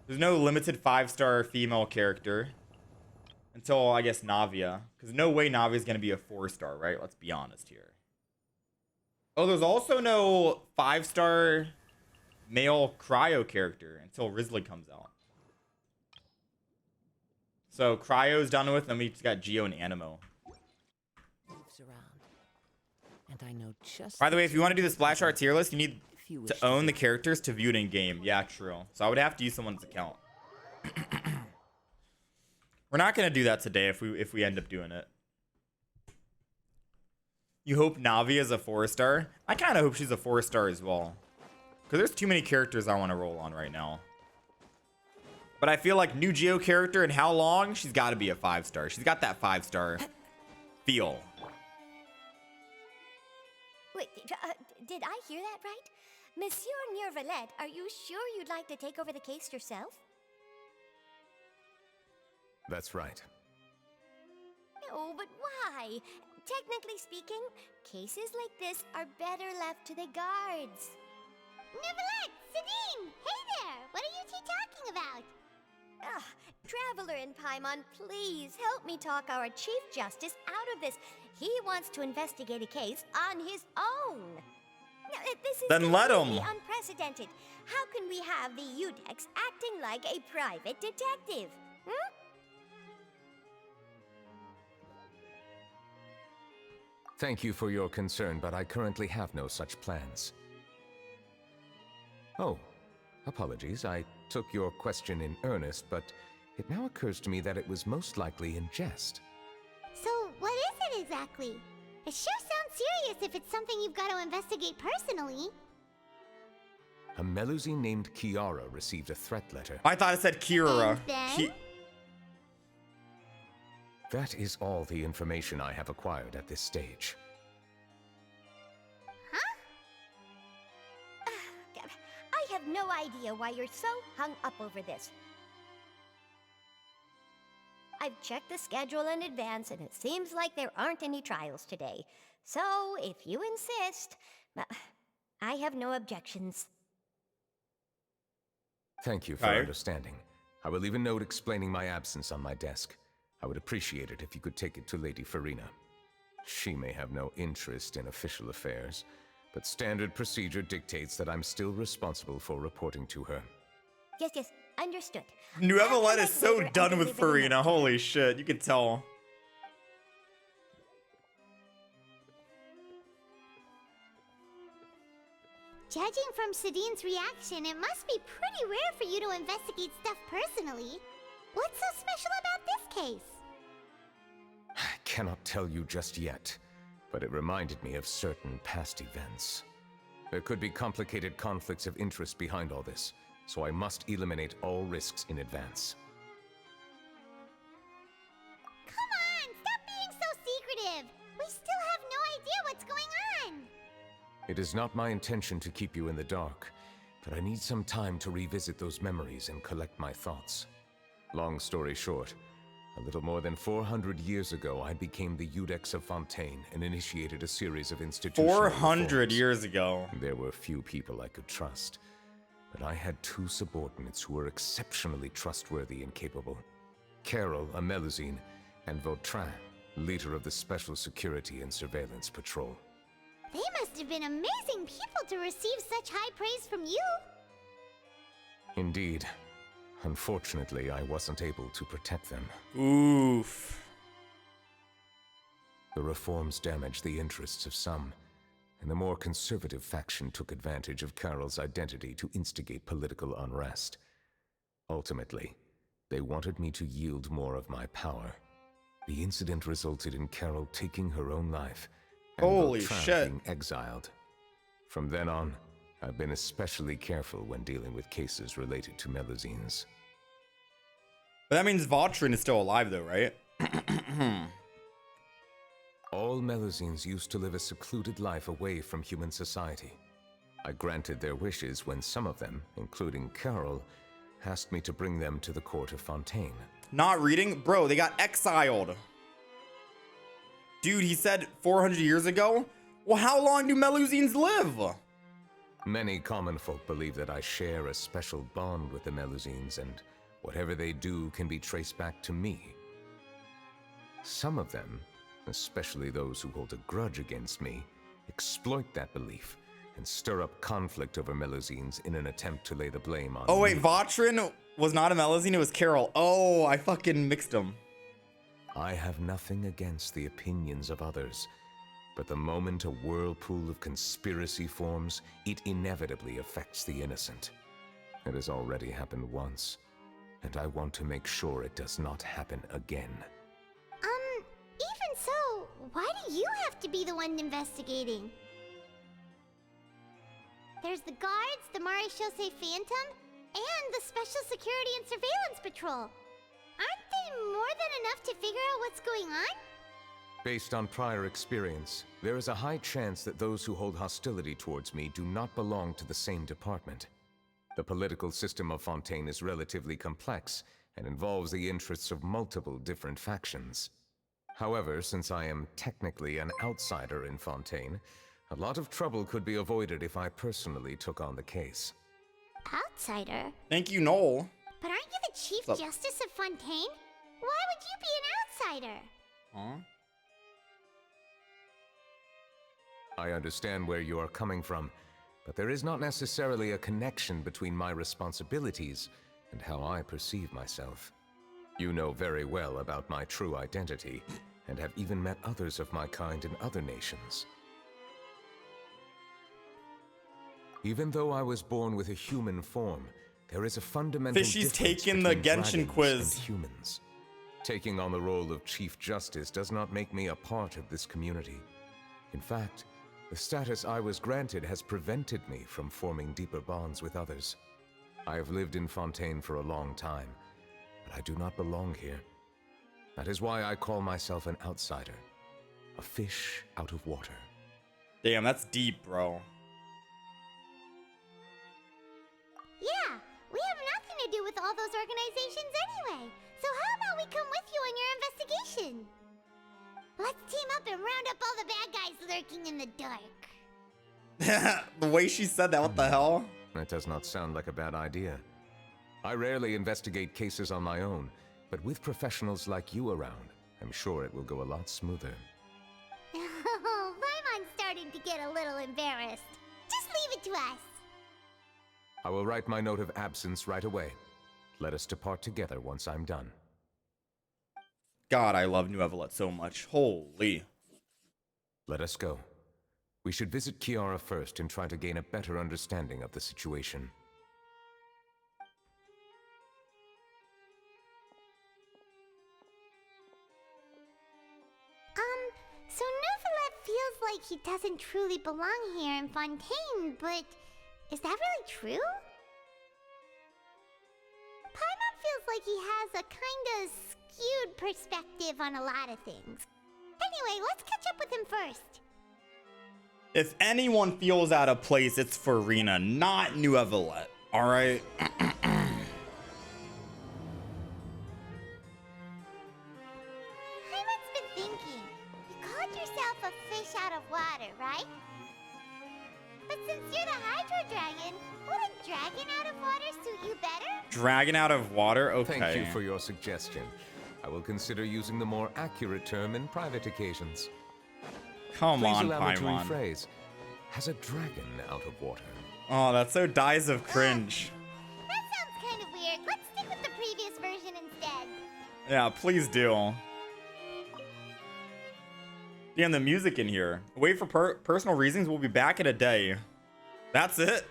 There's no limited 5-star female character until, I guess, Navia. Because no way Navia's going to be a 4-star, right? Let's be honest here. Oh, there's also no 5-star male cryo character until Risley comes out. So Cryo's done with, then we just got Geo and Animo. And I know just By the way, if you want to do the splash art tier list, you need to own the characters to view it in game. Yeah, true. So I would have to use someone's account. We're not gonna do that today if we end up doing it. You hope Navi is a 4-star? I kind of hope she's a 4-star as well. Because there's too many characters I want to roll on right now. But I feel like new Geo character and how long, she's got to be a 5-star. She's got that 5-star feel. Wait, did I hear that right? Monsieur Neuvillette, are you sure you'd like to take over the case yourself? That's right. No, but why? Technically speaking, cases like this are better left to the guards. Neuvillette! Sadine! Hey there! What are you two talking about? Ugh, Traveler in Paimon, please help me talk our Chief Justice out of this. He wants to investigate a case on his own. Now, this is Then let him. completely unprecedented. How can we have the Udex acting like a private detective? Hmm? Thank you for your concern, but I currently have no such plans. Oh, apologies. I took your question in earnest, but it now occurs to me that it was most likely in jest. So, what is it exactly? It sure sounds serious if it's something you've got to investigate personally. A Melusine named Kiara received a threat letter. I thought it said Kira. And then? That is all the information I have acquired at this stage. Huh? I have no idea why you're so hung up over this. I've checked the schedule in advance, and it seems like there aren't any trials today. So, if you insist, I have no objections. Thank you for understanding. I will leave a note explaining my absence on my desk. I would appreciate it if you could take it to Lady Farina. She may have no interest in official affairs, but standard procedure dictates that I'm still responsible for reporting to her. Yes, understood. Neuvillette is so done with Farina. Holy shit, you can tell. Judging from Sadine's reaction, it must be pretty rare for you to investigate stuff personally. What's so special about this case? I cannot tell you just yet, but it reminded me of certain past events. There could be complicated conflicts of interest behind all this, so I must eliminate all risks in advance. Come on, stop being so secretive! We still have no idea what's going on! It is not my intention to keep you in the dark, but I need some time to revisit those memories and collect my thoughts. Long story short, a little more than 400 years ago, I became the Udex of Fontaine and initiated a series of institutional 400 reforms. years ago. There were few people I could trust, but I had two subordinates who were exceptionally trustworthy and capable. Carol, a Melusine, and Vautrin, leader of the Special Security and Surveillance Patrol. They must have been amazing people to receive such high praise from you! Indeed. Unfortunately, I wasn't able to protect them. Oof. The reforms damaged the interests of some, and the more conservative faction took advantage of Carol's identity to instigate political unrest. Ultimately, they wanted me to yield more of my power. The incident resulted in Carol taking her own life, and Holy Vautrin shit. being exiled. From then on, I've been especially careful when dealing with cases related to Melusines. But that means Vautrin is still alive though, right? All Melusines used to live a secluded life away from human society. I granted their wishes when some of them, including Carol, asked me to bring them to the court of Fontaine. Not reading? Bro, they got exiled. Dude, he said 400 years ago? Well, how long do Melusines live? Many common folk believe that I share a special bond with the Melusines, and whatever they do can be traced back to me. Some of them, especially those who hold a grudge against me, exploit that belief and stir up conflict over Melusines in an attempt to lay the blame on Oh wait, me. Vatrin was not a Melusine, it was Carol. Oh, I fucking mixed them. I have nothing against the opinions of others, but the moment a whirlpool of conspiracy forms, it inevitably affects the innocent. It has already happened once, and I want to make sure it does not happen again. Even so, why do you have to be the one investigating? There's the guards, the Marechaussee Phantom, and the Special Security and Surveillance Patrol. Aren't they more than enough to figure out what's going on? Based on prior experience, there is a high chance that those who hold hostility towards me do not belong to the same department. The political system of Fontaine is relatively complex and involves the interests of multiple different factions. However, since I am technically an outsider in Fontaine, a lot of trouble could be avoided if I personally took on the case. Outsider? Thank you, Noel. But aren't you the Chief What's up? Justice of Fontaine? Why would you be an outsider? Huh? I understand where you are coming from, but there is not necessarily a connection between my responsibilities and how I perceive myself. You know very well about my true identity, and have even met others of my kind in other nations. Even though I was born with a human form, there is a fundamental Fishy's difference taken the between Genshin dragons quiz. and humans. Taking on the role of Chief Justice does not make me a part of this community. In fact, the status I was granted has prevented me from forming deeper bonds with others. I have lived in Fontaine for a long time, but I do not belong here. That is why I call myself an outsider, a fish out of water. Damn, that's deep, bro. Yeah, we have nothing to do with all those organizations anyway. So how about we come with you on your investigation? Let's team up and round up all the bad guys lurking in the dark. The way she said that, what the hell? That does not sound like a bad idea. I rarely investigate cases on my own, but with professionals like you around, I'm sure it will go a lot smoother. Oh, Paimon's starting to get a little embarrassed. Just leave it to us. I will write my note of absence right away. Let us depart together once I'm done. God, I love Neuvillette so much. Holy. Let us go. We should visit Kiara first and try to gain a better understanding of the situation. So Neuvillette feels like he doesn't truly belong here in Fontaine, but is that really true? Paimon feels like he has a kinda skewed perspective on a lot of things. Anyway, let's catch up with him first. If anyone feels out of place, it's Farina, not Neuvillette. Alright? Paimon's been thinking. You called yourself a fish out of water, right? But since you're the Hydro Dragon, would a dragon out of water suit you better? Dragon out of water? Okay. Thank you for your suggestion. I will consider using the more accurate term in private occasions. Come Please on, allow me to Paimon. rephrase. Has a dragon out of water? Oh, that's so dies of cringe. That sounds kind of weird. Let's stick with the previous version instead. Yeah, please do. Damn, the music in here. Wait for personal reasons. We'll be back in a day. That's it.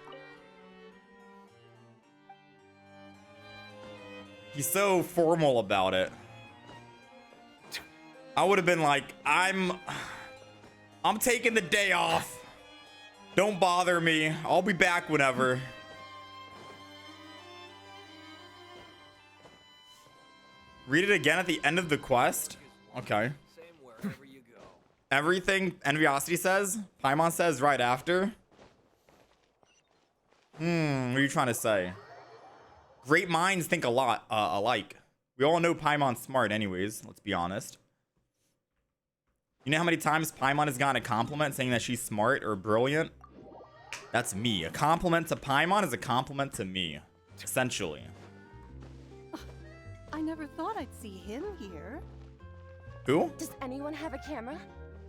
He's so formal about it. I would have been like, I'm taking the day off. Don't bother me. I'll be back whenever. Read it again at the end of the quest. Okay. Everything Enviosity says, Paimon says right after. What are you trying to say? Great minds think alike. We all know Paimon's smart anyways, let's be honest. You know how many times Paimon has gotten a compliment saying that she's smart or brilliant? That's me. A compliment to Paimon is a compliment to me, essentially. I never thought I'd see him here. Who? Does anyone have a camera?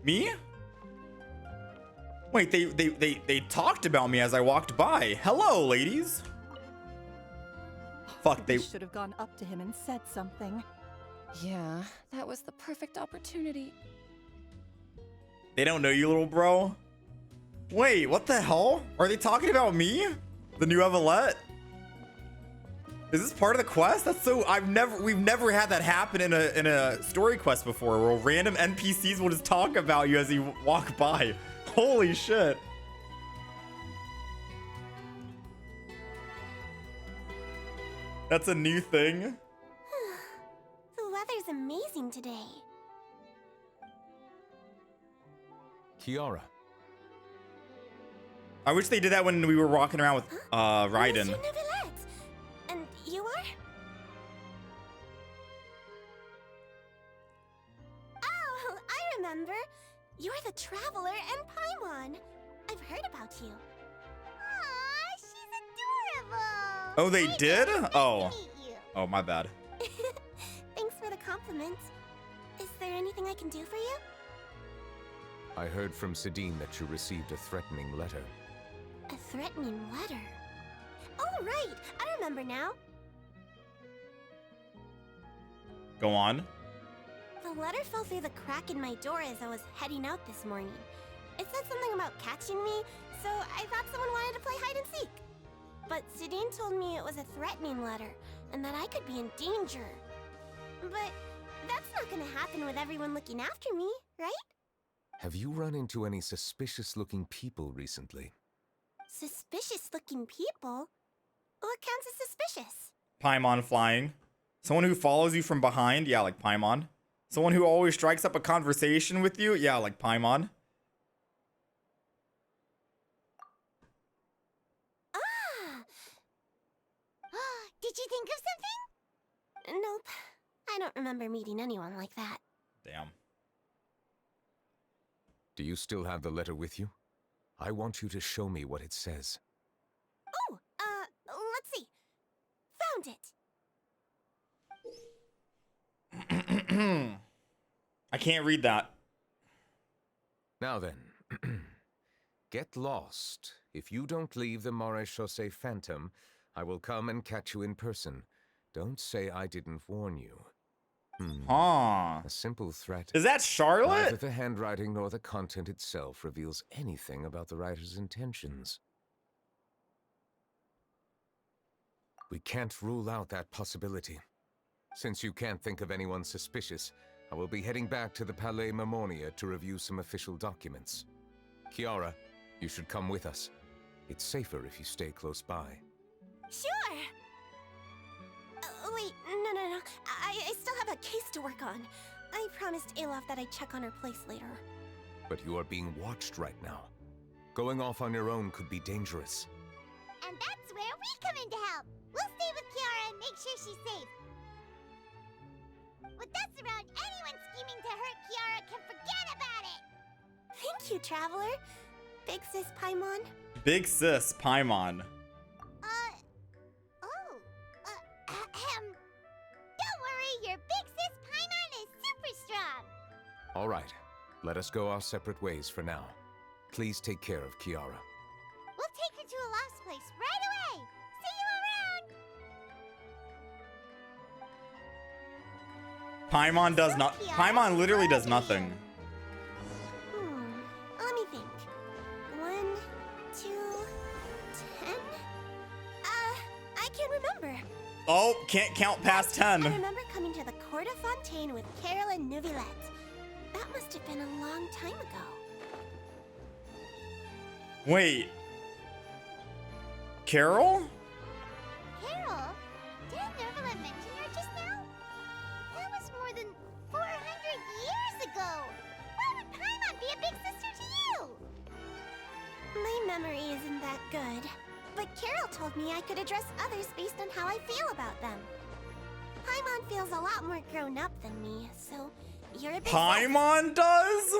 Me? Wait, they talked about me as I walked by. Hello, ladies. Fuck, We they... should have gone up to him and said something. Yeah, that was the perfect opportunity. They don't know you, little bro. Wait, what the hell? Are they talking about me? The new Neuvillette? Is this part of the quest? That's so... we've never had that happen in a story quest before, where random NPCs will just talk about you as you walk by. Holy shit. That's a new thing. The weather's amazing today. Kiara, I wish they did that when we were walking around with Raiden. Mr. Neuvillette! And you are? Oh, I remember. You're the Traveler and Paimon. I've heard about you. Aw, she's adorable. Oh, they did? Nice Oh. to meet you. Oh, my bad. Thanks for the compliment. Is there anything I can do for you? I heard from Sidine that you received a threatening letter. A threatening letter. Oh, right. I remember now. Go on. The letter fell through the crack in my door as I was heading out this morning. It said something about catching me, so I thought someone wanted to play hide and seek. But Sidine told me it was a threatening letter, and that I could be in danger. But that's not gonna happen with everyone looking after me, right? Have you run into any suspicious-looking people recently? Suspicious-looking people? What counts as suspicious? Paimon flying. Someone who follows you from behind? Yeah, like Paimon. Someone who always strikes up a conversation with you? Yeah, like Paimon. Ah! Did you think of something? Nope. I don't remember meeting anyone like that. Damn. Do you still have the letter with you? I want you to show me what it says. Oh, let's see. Found it. I can't read that. Now then, get lost. If you don't leave the Maréchaussée Phantom, I will come and catch you in person. Don't say I didn't warn you. Huh. A simple threat. Is that Neither Charlotte? the handwriting nor the content itself reveals anything about the writer's intentions. We can't rule out that possibility. Since you can't think of anyone suspicious, I will be heading back to the Palais Mermonia to review some official documents. Kiara, you should come with us. It's safer if you stay close by. Sure. Wait, no. I still have a case to work on. I promised Alof that I'd check on her place later. But you are being watched right now. Going off on your own could be dangerous. And that's where we come in to help. We'll stay with Kiara and make sure she's safe. With us around, anyone scheming to hurt Kiara can forget about it! Thank you, Traveler. Big Sis Paimon. Big sis, Paimon. Don't worry, your Big Sis Paimon is super strong! All right, let us go our separate ways for now. Please take care of Kiara. We'll take her to a lost place right away! See you around! Paimon does not. Sophia, Paimon literally does Sophia. nothing. Let me think. 1, 2, 10? I can remember. Oh, can't count past 10. I remember coming to the Court of Fontaine with Carol and Neuvillette. That must have been a long time ago. Wait. Carol? Carol? Didn't Neuvillette mention her just now? That was more than 400 years ago. Why would Paimon be a big sister to you? My memory isn't that good. But Carol told me I could address others based on how I feel about them. Paimon feels a lot more grown up than me, so you're a big sis. Paimon does?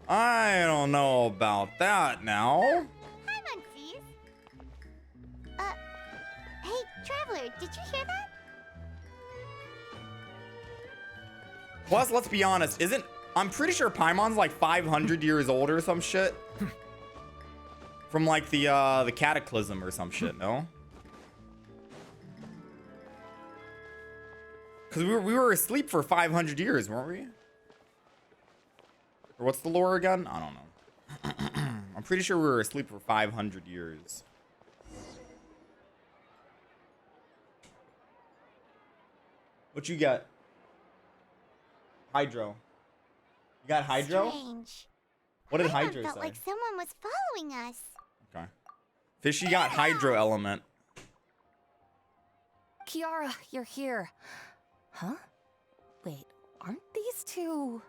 I don't know about that now. Hi, Munchies. Hey, Traveler, did you hear that? Plus, let's be honest, I'm pretty sure Paimon's like 500 years old or some shit. From like the Cataclysm or some shit, no? Because we were asleep for 500 years, weren't we? Or what's the lore again? I don't know. I'm pretty sure we were asleep for 500 years. What you got? Hydro. You got Hydro? Strange. What did Paimon Hydro felt say? like someone was following us. Okay. Fishy got Hydro element. Kiara, you're here. Huh? Wait, aren't these two?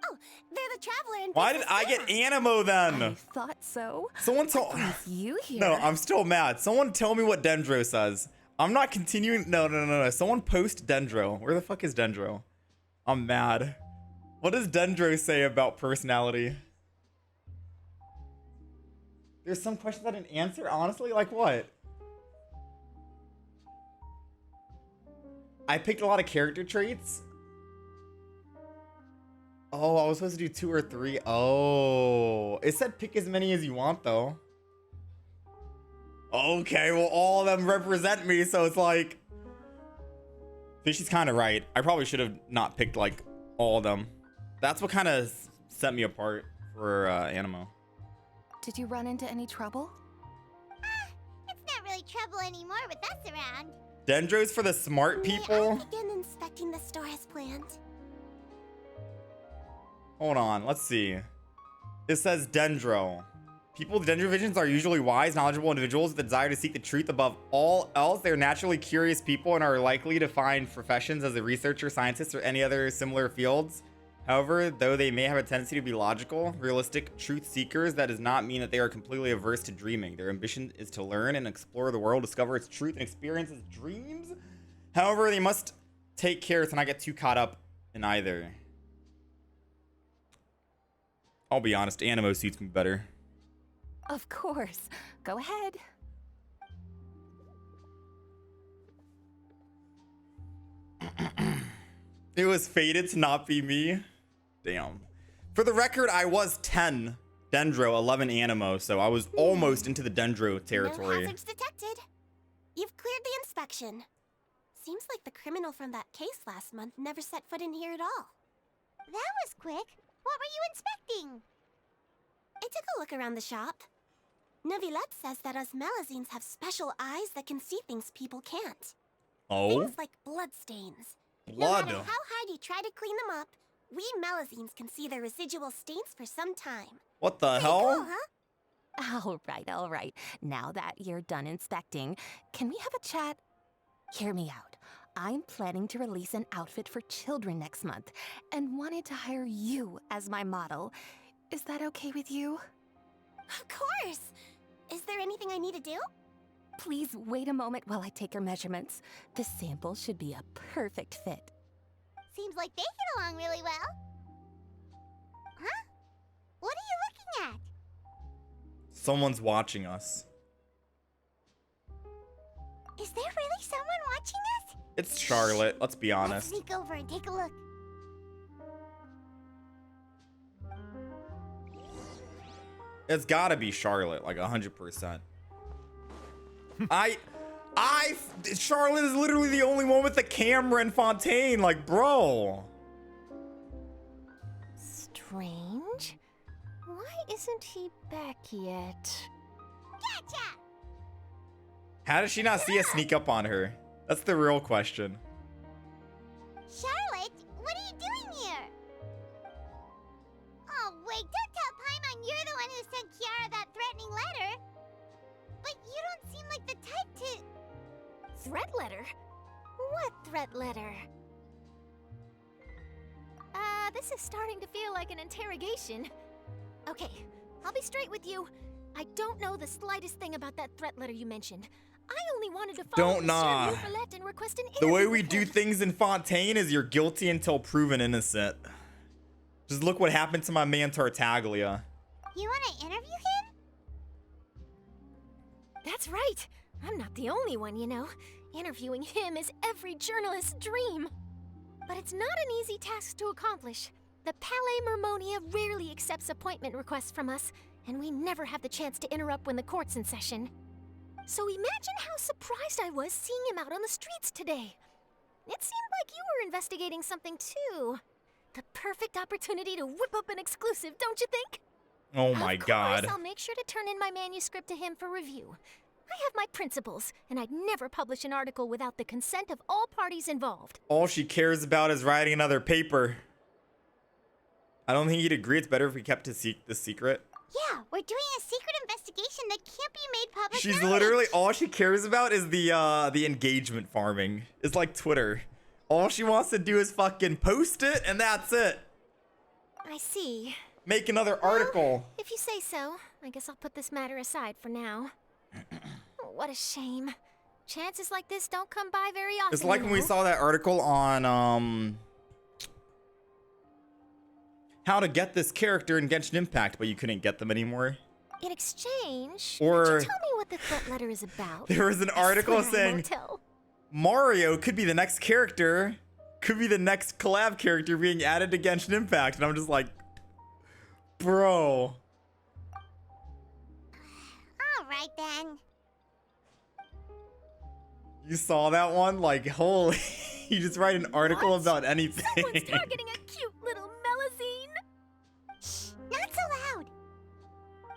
Oh, they're the Traveler and Why did I get Animo then? I thought so. Someone told. With you here. No, I'm still mad. Someone tell me what Dendro says. I'm not continuing. No. Someone post Dendro. Where the fuck is Dendro? I'm mad. What does Dendro say about personality? There's some questions I didn't answer, honestly. Like what? I picked a lot of character traits. Oh, I was supposed to do 2 or 3. Oh, it said pick as many as you want, though. Okay, well, all of them represent me, so it's like... Fishy's kind of right. I probably should have not picked, like, all of them. That's what kind of set me apart for Animo. Did you run into any trouble? It's not really trouble anymore with us around. Dendro's for the smart people? May I begin inspecting the store as planned? Hold on, let's see. It says Dendro. People with Dendro visions are usually wise, knowledgeable individuals with the desire to seek the truth above all else. They're naturally curious people and are likely to find professions as a researcher, scientist, or any other similar fields. However, though they may have a tendency to be logical, realistic truth seekers, that does not mean that they are completely averse to dreaming. Their ambition is to learn and explore the world, discover its truth, and experience its dreams. However, they must take care to not get too caught up in either. I'll be honest, Animo suits me better. Of course. Go ahead. It was fated to not be me. Damn. For the record, I was 10 Dendro, 11 Animo, so I was almost into the Dendro No territory. hazards detected. You've cleared the inspection. Seems like the criminal from that case last month never set foot in here at all. That was quick. What were you inspecting? I took a look around the shop. Neuvillette says that us Melazines have special eyes that can see things people can't. Oh? Things like bloodstains. Blood. No matter how hard you try to clean them up, we Melazines can see their residual stains for some time. What the Pretty hell? cool, huh? All right. Now that you're done inspecting, can we have a chat? Hear me out. I'm planning to release an outfit for children next month and wanted to hire you as my model. Is that okay with you? Of course. Is there anything I need to do? Please wait a moment while I take your measurements. The sample should be a perfect fit. Seems like they get along really well. Huh? What are you looking at? Someone's watching us. Is there really someone watching us? It's Charlotte, let's be Let's honest. sneak over and take a look. It's gotta be Charlotte, like 100%. Charlotte is literally the only one with the camera in Fontaine, like, bro. Strange. Why isn't he back yet? Gotcha! How does she not see us sneak up on her? That's the real question. Charlotte, what are you doing here? Oh, wait, don't tell Paimon you're the one who sent Kiara that threatening letter. But you don't seem like the type to... Threat letter? What threat letter? This is starting to feel like an interrogation. Okay, I'll be straight with you. I don't know the slightest thing about that threat letter you mentioned. I only wanted to follow Don't nah. Monsieur Neuvillette and request an The way interview we with do him. things in Fontaine is you're guilty until proven innocent. Just look what happened to my man Tartaglia. You want to interview him? That's right. I'm not the only one, you know. Interviewing him is every journalist's dream. But it's not an easy task to accomplish. The Palais Mermonia rarely accepts appointment requests from us, and we never have the chance to interrupt when the court's in session. So imagine how surprised I was seeing him out on the streets today. It seemed like you were investigating something too. The perfect opportunity to whip up an exclusive, don't you think? Oh my Of god. course, I'll make sure to turn in my manuscript to him for review. I have my principles, and I'd never publish an article without the consent of all parties involved. All she cares about is writing another paper. I don't think he'd agree it's better if we kept the secret. Yeah, we're doing a secret investigation that can't be made public. She's knowledge. literally, all she cares about is the engagement farming. It's like Twitter. All she wants to do is fucking post it, and that's it. I see. Make another article. If you say so, I guess I'll put this matter aside for now. What a shame. Chances like this don't come by very often. It's like you when we know? saw that article on how to get this character in Genshin Impact, but you couldn't get them anymore. In exchange, Or- could you tell me what the threat letter is about? There was an I article swear I saying won't tell. Mario could be the next character, could be the next collab character being added to Genshin Impact, and I'm just like, bro. All right then. You saw that one? Like, holy, you just write an article What? about anything. Someone's targeting a cute little Melazine. Shh, not so loud.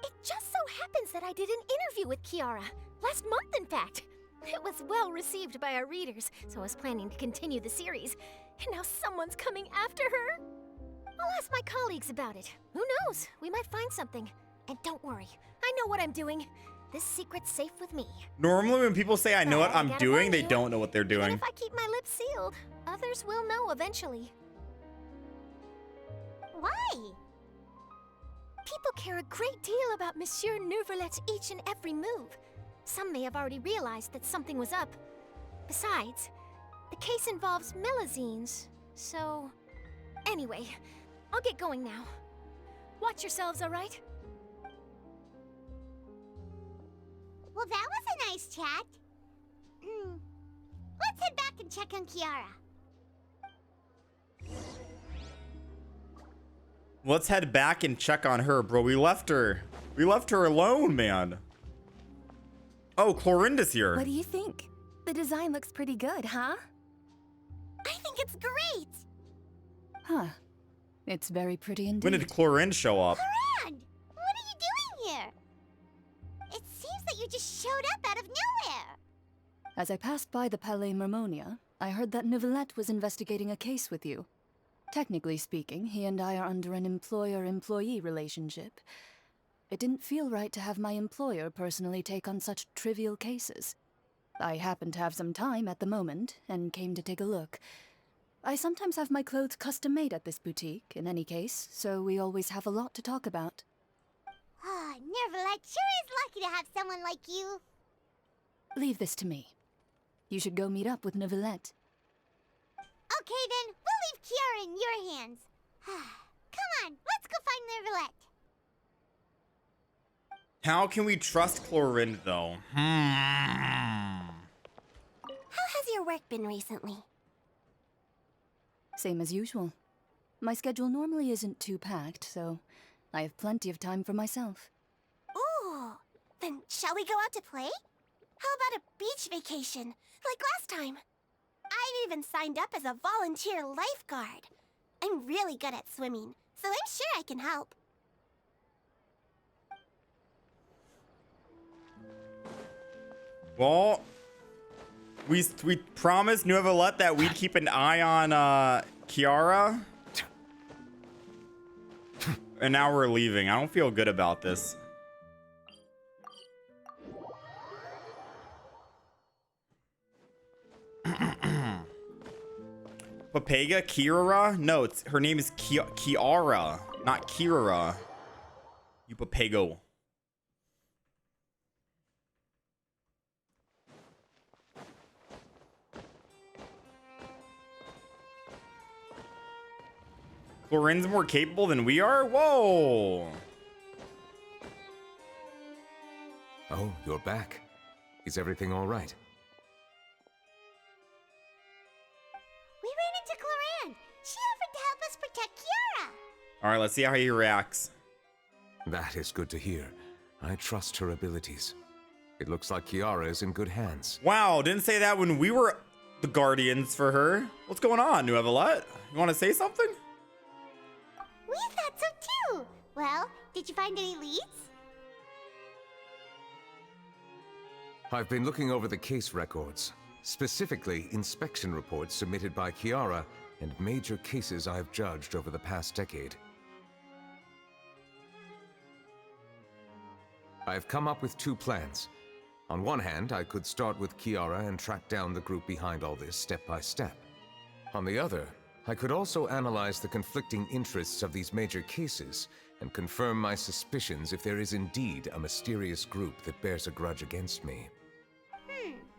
It just so happens that I did an interview with Kiara. Last month, in fact. It was well received by our readers, so I was planning to continue the series. And now someone's coming after her. I'll ask my colleagues about it. Who knows? We might find something. And don't worry, I know what I'm doing. This secret's safe with me. Normally when people say I know what But I I'm gotta doing, warn they you, don't know what they're Even doing. if I keep my lips sealed, others will know eventually. Why? People care a great deal about Monsieur Neuvillette's each and every move. Some may have already realized that something was up. Besides, the case involves Melazines, so... Anyway, I'll get going now. Watch yourselves, all right? Well, that was a nice chat. Let's head back and check on Kiara. Let's head back and check on her, bro. We left her. We left her alone, man. Oh, Clorinda's here. What do you think? The design looks pretty good, huh? I think it's great. Huh. It's very pretty indeed. When did Clorinda show up? Rand, what are you doing here? It seems that you just showed up out of nowhere. As I passed by the Palais Mermonia, I heard that Neuvillette was investigating a case with you. Technically speaking, he and I are under an employer-employee relationship. It didn't feel right to have my employer personally take on such trivial cases. I happened to have some time at the moment, and came to take a look. I sometimes have my clothes custom-made at this boutique, in any case, so we always have a lot to talk about. Ah, Neuvillette sure is lucky to have someone like you. Leave this to me. You should go meet up with Neuvillette. Okay then, we'll leave Kiara in your hands. Come on, let's go find Neuvillette. How can we trust Clorinda, though? How has your work been recently? Same as usual. My schedule normally isn't too packed, so I have plenty of time for myself. Ooh, then shall we go out to play? How about a beach vacation, like last time? I've even signed up as a volunteer lifeguard. I'm really good at swimming, so I'm sure I can help. Well, we promised Neuvillette that we'd keep an eye on Kiara. And now we're leaving. I don't feel good about this. Papega? Kirara? No, her name is Kiara, not Kirara. You Papego. Chlorine's more capable than we are? Whoa! Oh, you're back. Is everything all right? We ran into Clorine. She offered to help us protect Kiara. Alright, let's see how he reacts. That is good to hear. I trust her abilities. It looks like Kiara is in good hands. Wow, didn't say that when we were the guardians for her. What's going on, Neuvillette? You want to say something? We thought so too. Well, did you find any leads? I've been looking over the case records, specifically inspection reports submitted by Kiara and major cases I've judged over the past decade. I've come up with two plans. On one hand, I could start with Kiara and track down the group behind all this step by step. On the other, I could also analyze the conflicting interests of these major cases and confirm my suspicions if there is indeed a mysterious group that bears a grudge against me.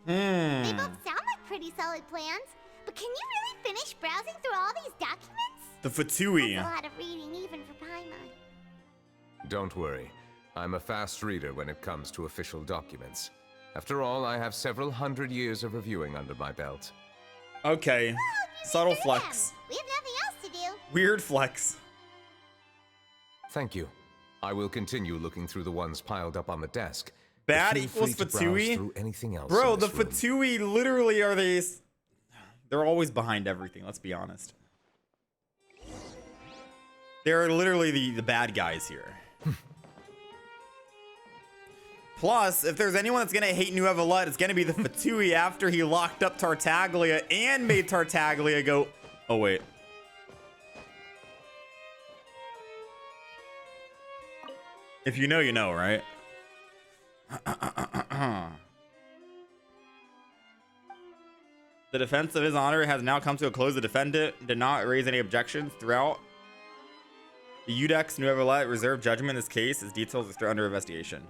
They both sound like pretty solid plans, but can you really finish browsing through all these documents? The Fatui. That's a lot of reading even for Paimon. Don't worry. I'm a fast reader when it comes to official documents. After all, I have several hundred years of reviewing under my belt. Okay. Subtle flex. We have nothing else to do. Weird flex. Thank you. I will continue looking through the ones piled up on the desk. Bad Feel equals free to browse Fatui? through anything else Bro, in the this room. Fatui literally are these. They're always behind everything, let's be honest. They're literally the bad guys here. Plus, if there's anyone that's gonna hate Neuvillette, it's gonna be the Fatui after he locked up Tartaglia and made Tartaglia go. Oh, wait. If you know, you know, right? The defense of his honor has now come to a close. The defendant did not raise any objections throughout. The Iudex Neuvillette reserved judgment in this case. His details are still under investigation.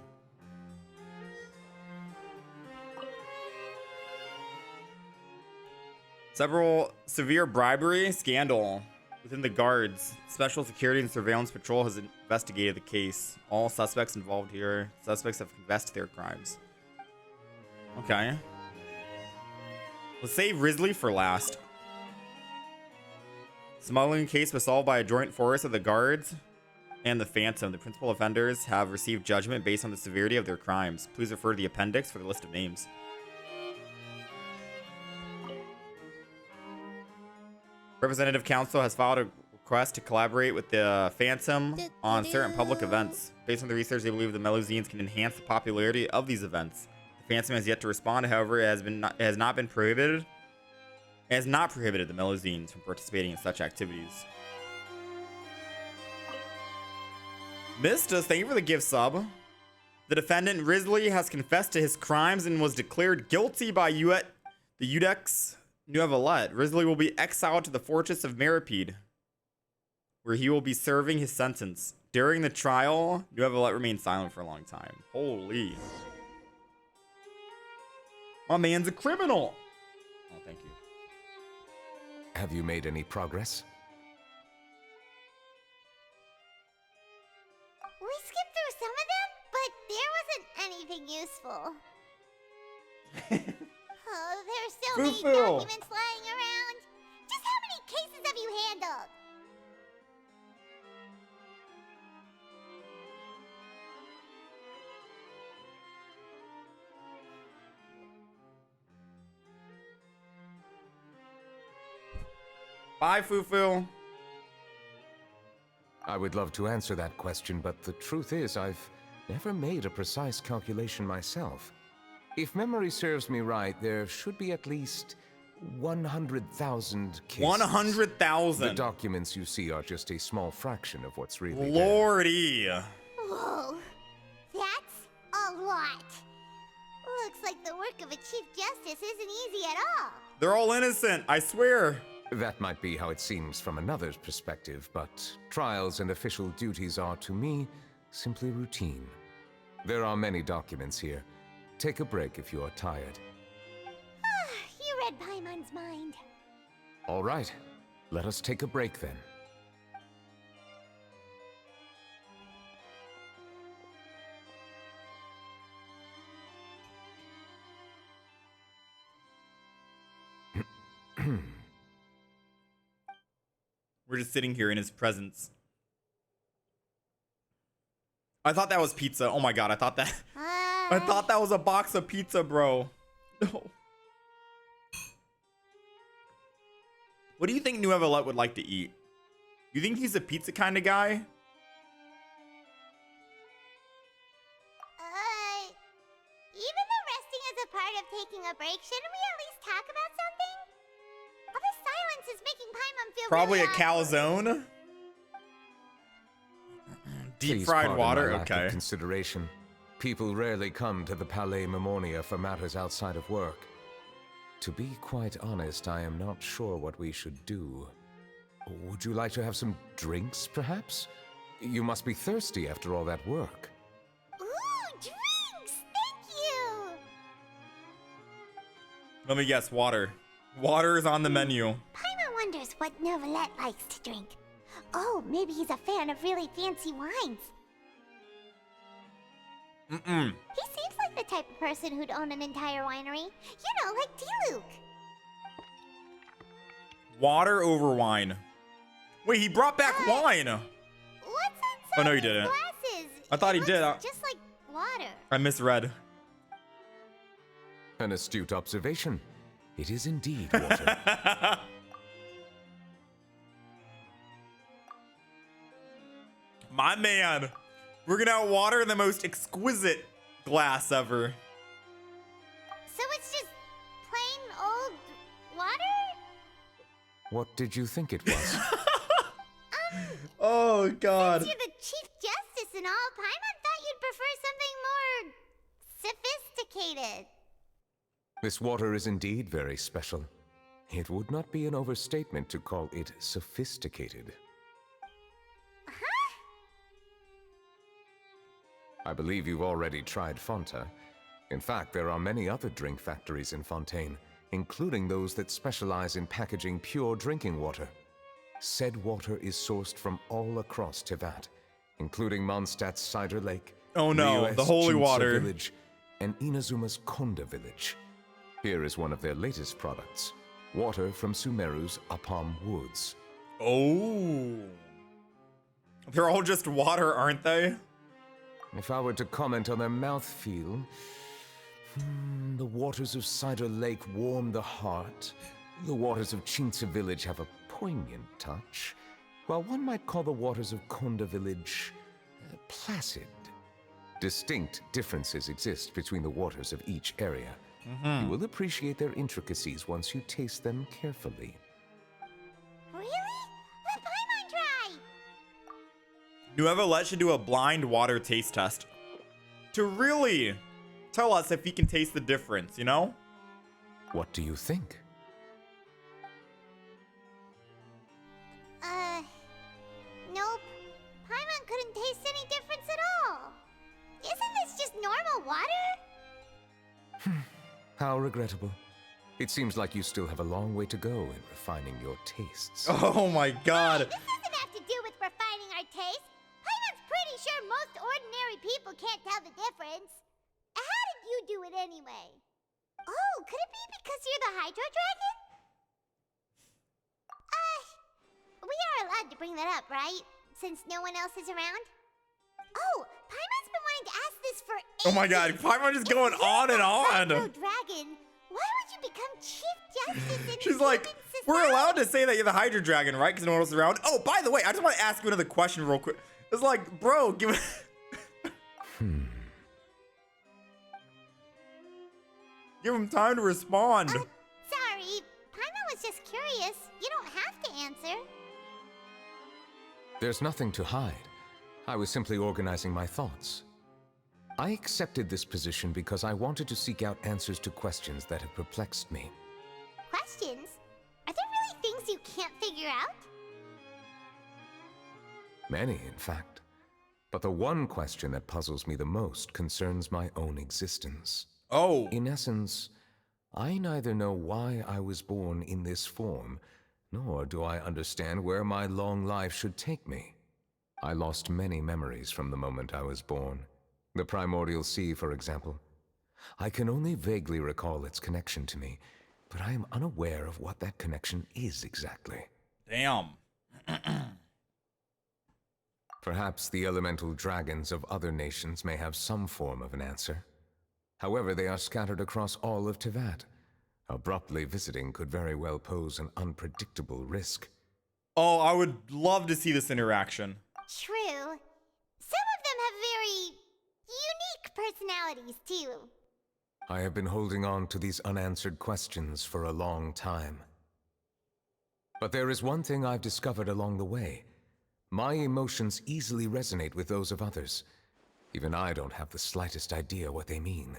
Several severe bribery scandal within the guards. Special Security and Surveillance Patrol has investigated the case. All suspects involved here. Suspects have confessed to their crimes. Okay. Let's save Risley for last. Smuggling case was solved by a joint force of the guards and the Phantom. The principal offenders have received judgment based on the severity of their crimes. Please refer to the appendix for the list of names. Representative Council has filed a request to collaborate with the Phantom on certain public events. Based on the research, they believe the Melusines can enhance the popularity of these events. The Phantom has yet to respond. However, it has not prohibited the Melusines from participating in such activities. Mistus, thank you for the gift sub. The defendant Risley has confessed to his crimes and was declared guilty by the Iudex Neuvillette. Risley will be exiled to the fortress of Meripede, where he will be serving his sentence. During the trial, Neuvillette remained silent for a long time. Holy. My man's a criminal. Oh, thank you. Have you made any progress? We skipped through some of them, but there wasn't anything useful. Oh, there's so many documents lying around. Just how many cases have you handled? Bye, Fufu. I would love to answer that question, but the truth is I've never made a precise calculation myself. If memory serves me right, there should be at least 100,000 cases. 100,000. The documents you see are just a small fraction of what's really Lordy. Whoa, that's a lot. Looks like the work of a Chief Justice isn't easy at all. They're all innocent, I swear. That might be how it seems from another's perspective, but trials and official duties are, to me, simply routine. There are many documents here. Take a break if you are tired. You read Paimon's mind. All right, let us take a break then. We're just sitting here in his presence. I thought that was pizza. Oh my god, I thought that was a box of pizza, bro. No. What do you think Neuvillette would like to eat? You think he's a pizza kind of guy? Even though resting is a part of taking a break, shouldn't we at least talk about something? All this silence is making Paimon feel Probably really a awkward. calzone. Deep Please fried pardon water. my lack of Okay. consideration. People rarely come to the Palais Mermonia for matters outside of work. To be quite honest, I am not sure what we should do. Would you like to have some drinks, perhaps? You must be thirsty after all that work. Ooh, drinks! Thank you! Let me guess. Water. Water is on the menu. Paimon wonders what Neuvillette likes to drink. Oh, maybe he's a fan of really fancy wines. He seems like the type of person who'd own an entire winery. You know, like D-Luke. Water over wine. Wait, he brought back wine. What's inside Oh, no, he these didn't. glasses? I thought he It did. looks just like water. I misread. An astute observation. It is indeed water. My man. We're gonna have water in the most exquisite glass ever. So it's just plain old water? What did you think it was? Oh, God. Since you're the Chief Justice and all, Paimon thought you'd prefer something more sophisticated. This water is indeed very special. It would not be an overstatement to call it sophisticated. Huh? I believe you've already tried Fonta. In fact, there are many other drink factories in Fontaine, including those that specialize in packaging pure drinking water. Said water is sourced from all across Tevat, including Mondstadt's Cider Lake, Oh, no. Rio's The holy Chinsa water. Village, and Inazuma's Konda Village. Here is one of their latest products, water from Sumeru's Apam Woods. Oh. They're all just water, aren't they? If I were to comment on their mouthfeel, the waters of Cider Lake warm the heart. The waters of Chinsa Village have a poignant touch, while one might call the waters of Konda Village placid. Distinct differences exist between the waters of each area. You will appreciate their intricacies once you taste them carefully. Really? Let Paimon try! Neuvillette should do a blind water taste test to really tell us if he can taste the difference, you know? What do you think? Nope. Paimon couldn't taste any difference at all. Isn't this just normal water? How regrettable. It seems like you still have a long way to go in refining your tastes. Oh my god. This doesn't have to do with refining our taste. Paimon's pretty sure most ordinary people can't tell the difference. How did you do it anyway? Oh, could it be because you're the Hydro Dragon? We are allowed to bring that up, right? Since no one else is around? Oh, Paimon's been wanting to ask this for ages. Oh my god, Paimon just going on and on. Hydro Dragon, why would you become Chief Justice in She's a like, human we're society? allowed to say that you're the Hydra Dragon, right? Because no one else is around. Oh, by the way, I just want to ask you another question real quick. It's like, bro, give me... Give him time to respond. Sorry, Paimon was just curious. You don't have to answer. There's nothing to hide. I was simply organizing my thoughts. I accepted this position because I wanted to seek out answers to questions that have perplexed me. Questions? Are there really things you can't figure out? Many, in fact. But the one question that puzzles me the most concerns my own existence. Oh. In essence, I neither know why I was born in this form, nor do I understand where my long life should take me. I lost many memories from the moment I was born. The primordial sea, for example. I can only vaguely recall its connection to me, but I am unaware of what that connection is exactly. Damn. Perhaps the elemental dragons of other nations may have some form of an answer. However, they are scattered across all of Teyvat. Abruptly visiting could very well pose an unpredictable risk. Oh, I would love to see this interaction. True. Some of them have very unique personalities, too. I have been holding on to these unanswered questions for a long time. But there is one thing I've discovered along the way. My emotions easily resonate with those of others. Even I don't have the slightest idea what they mean.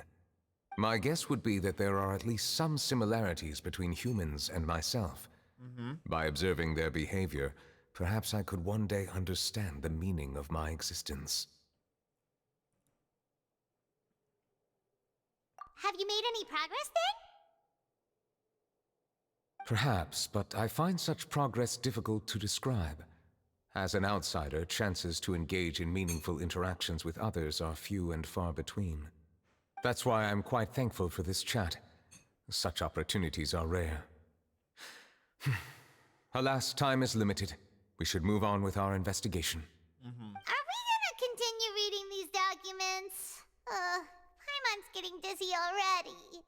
My guess would be that there are at least some similarities between humans and myself. By observing their behavior, perhaps I could one day understand the meaning of my existence. Have you made any progress then? Perhaps, but I find such progress difficult to describe. As an outsider, chances to engage in meaningful interactions with others are few and far between. That's why I'm quite thankful for this chat. Such opportunities are rare. Alas, time is limited. We should move on with our investigation. Are we gonna continue reading these documents? Paimon's getting dizzy already.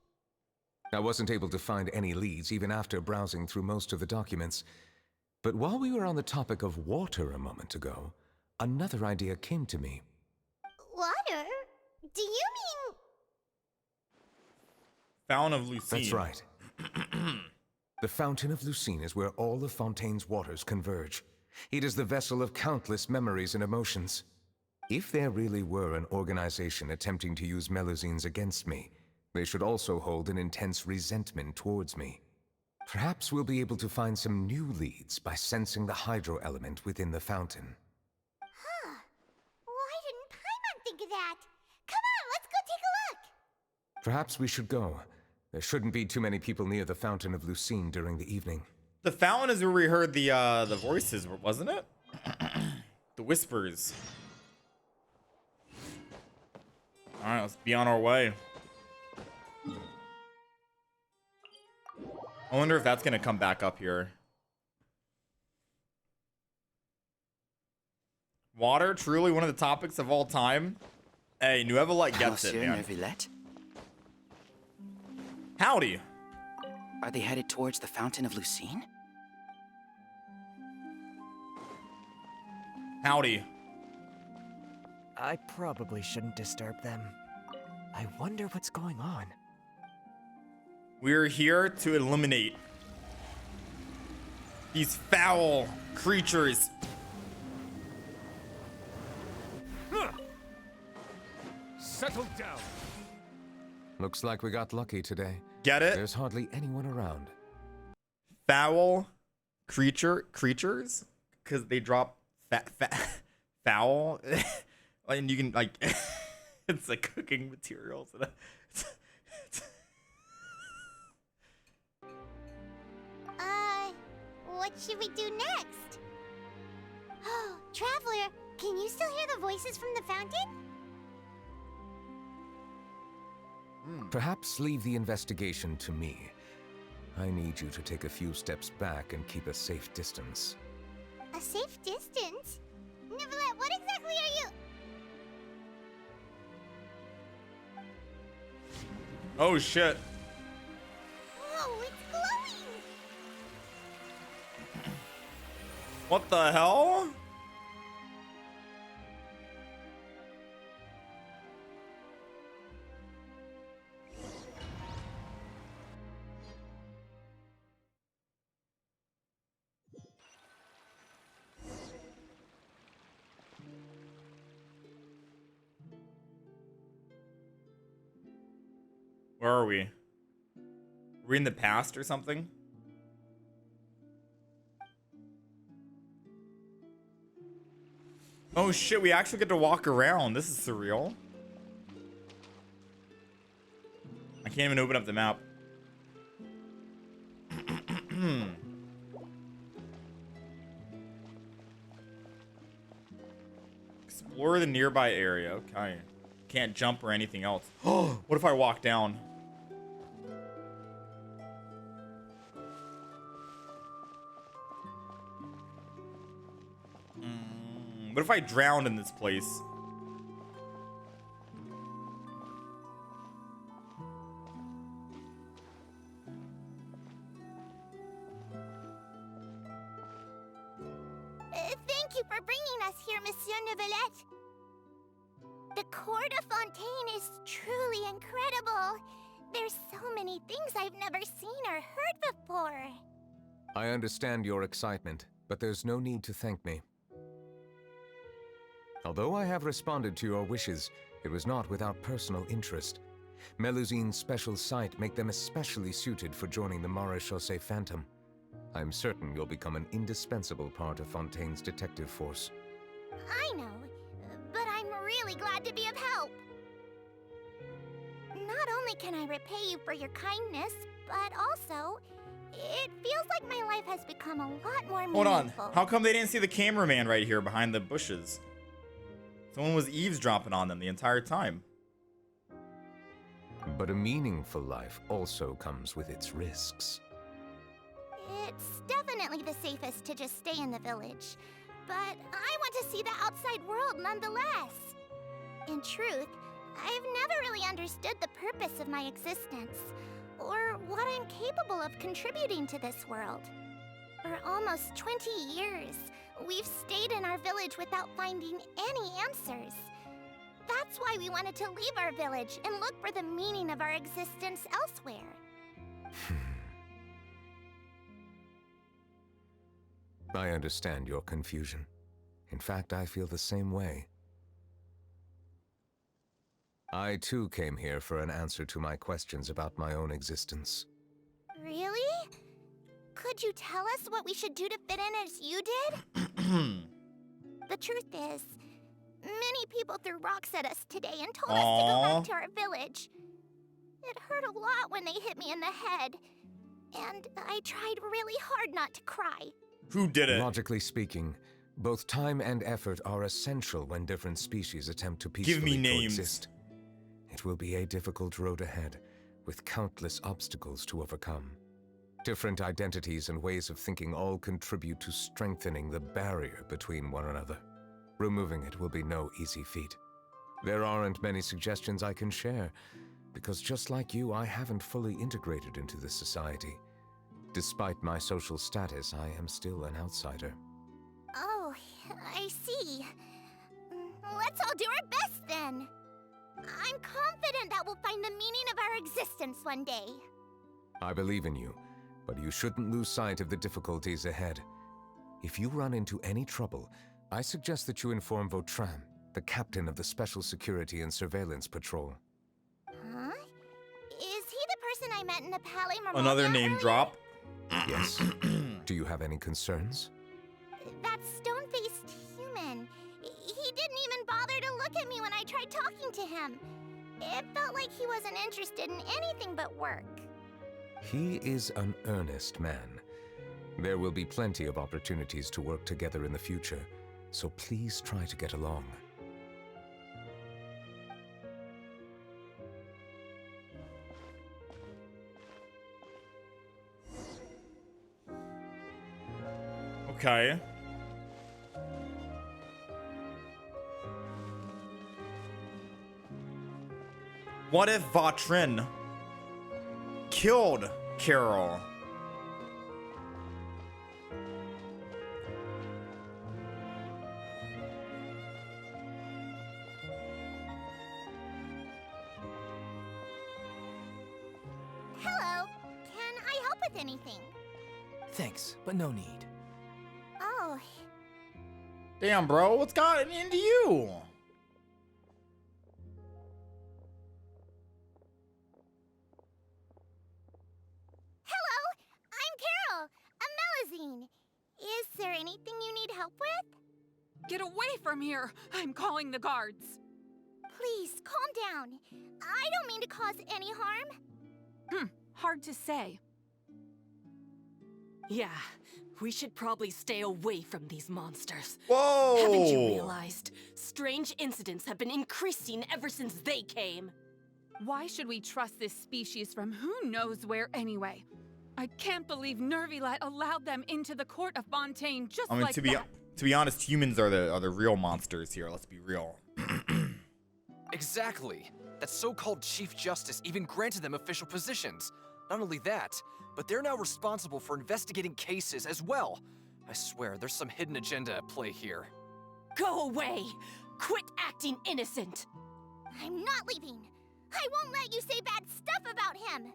I wasn't able to find any leads even after browsing through most of the documents. But while we were on the topic of water a moment ago, another idea came to me. Water? Do you mean... Fountain of Lucine. That's right. The Fountain of Lucine is where all of Fontaine's waters converge. It is the vessel of countless memories and emotions. If there really were an organization attempting to use Melusines against me, they should also hold an intense resentment towards me. Perhaps we'll be able to find some new leads by sensing the hydro element within the fountain. Huh. Why didn't Paimon think of that? Come on, let's go take a look! Perhaps we should go. There shouldn't be too many people near the Fountain of Lucine during the evening. The fountain is where we heard the voices, wasn't it? The whispers. All right, let's be on our way. I wonder if that's gonna come back up here. Water, truly one of the topics of all time. Hey, Neuvillette gets it, man. Neuvillette? Howdy. Are they headed towards the Fountain of Lucine? Howdy. I probably shouldn't disturb them. I wonder what's going on. We're here to eliminate these foul creatures. Settle down. Looks like we got lucky today. Get it? There's hardly anyone around. Foul creatures? Because they drop foul. And you can, like, it's like cooking materials. What should we do next? Oh, Traveler, can you still hear the voices from the fountain? Perhaps leave the investigation to me. I need you to take a few steps back and keep a safe distance. A safe distance? Neuvillette, what exactly are you... Oh, shit. Whoa, it's glowing! What the hell? Where are we? Are we in the past or something? Oh shit, we actually get to walk around. This is surreal. I can't even open up the map. Explore the nearby area. Okay. Can't jump or anything else. Oh, what if I walk down? What if I drowned in this place? Thank you for bringing us here, Monsieur Neuvillette. The Court of Fontaine is truly incredible. There's so many things I've never seen or heard before. I understand your excitement, but there's no need to thank me. Although I have responded to your wishes, it was not without personal interest. Melusine's special sight make them especially suited for joining the Maréchaussée Phantom. I'm certain you'll become an indispensable part of Fontaine's detective force. I know, but I'm really glad to be of help. Not only can I repay you for your kindness, but also, it feels like my life has become a lot more Hold on. meaningful. How come they didn't see the cameraman right here behind the bushes? Someone was eavesdropping on them the entire time. But a meaningful life also comes with its risks. It's definitely the safest to just stay in the village, but I want to see the outside world nonetheless. In truth, I've never really understood the purpose of my existence, or what I'm capable of contributing to this world. For almost 20 years, we've stayed in our village without finding any answers. That's why we wanted to leave our village and look for the meaning of our existence elsewhere. I understand your confusion. In fact, I feel the same way. I too came here for an answer to my questions about my own existence. Really? Could you tell us what we should do to fit in as you did? The truth is, many people threw rocks at us today and told us to go back to our village. It hurt a lot when they hit me in the head, and I tried really hard not to cry. Who did it? Logically speaking, both time and effort are essential when different species attempt to peacefully Give me names. coexist. It will be a difficult road ahead, with countless obstacles to overcome. Different identities and ways of thinking all contribute to strengthening the barrier between one another. Removing it will be no easy feat. There aren't many suggestions I can share, because just like you, I haven't fully integrated into this society. Despite my social status, I am still an outsider. Oh, I see. Let's all do our best then. I'm confident that we'll find the meaning of our existence one day. I believe in you, but you shouldn't lose sight of the difficulties ahead. If you run into any trouble, I suggest that you inform Vautrin, the captain of the Special Security and Surveillance Patrol. Huh? Is he the person I met in the Palais Marmonia Another name earlier? drop. Yes. Do you have any concerns? That stone-faced human. He didn't even bother to look at me when I tried talking to him. It felt like he wasn't interested in anything but work. He is an earnest man. There will be plenty of opportunities to work together in the future, so please try to get along. Okay. What if Vautrin killed Carol? Hello. Can I help with anything? Thanks, but no need. Oh, Damn, bro, what's gotten into you? hello. I'm Carol, a Melusine. Is there anything you need help with? Get away from here! I'm calling the guards. Please, calm down. I don't mean to cause any harm. Hard to say. Yeah, we should probably stay away from these monsters. Whoa! Haven't you realized? Strange incidents have been increasing ever since they came. Why should we trust this species from who knows where anyway? I can't believe Neuvillette allowed them into the court of Fontaine just I mean, like to be that. To be honest, humans are the real monsters here. Let's be real. Exactly. That so-called Chief Justice even granted them official positions. Not only that, but they're now responsible for investigating cases as well. I swear, there's some hidden agenda at play here. Go away! Quit acting innocent! I'm not leaving. I won't let you say bad stuff about him.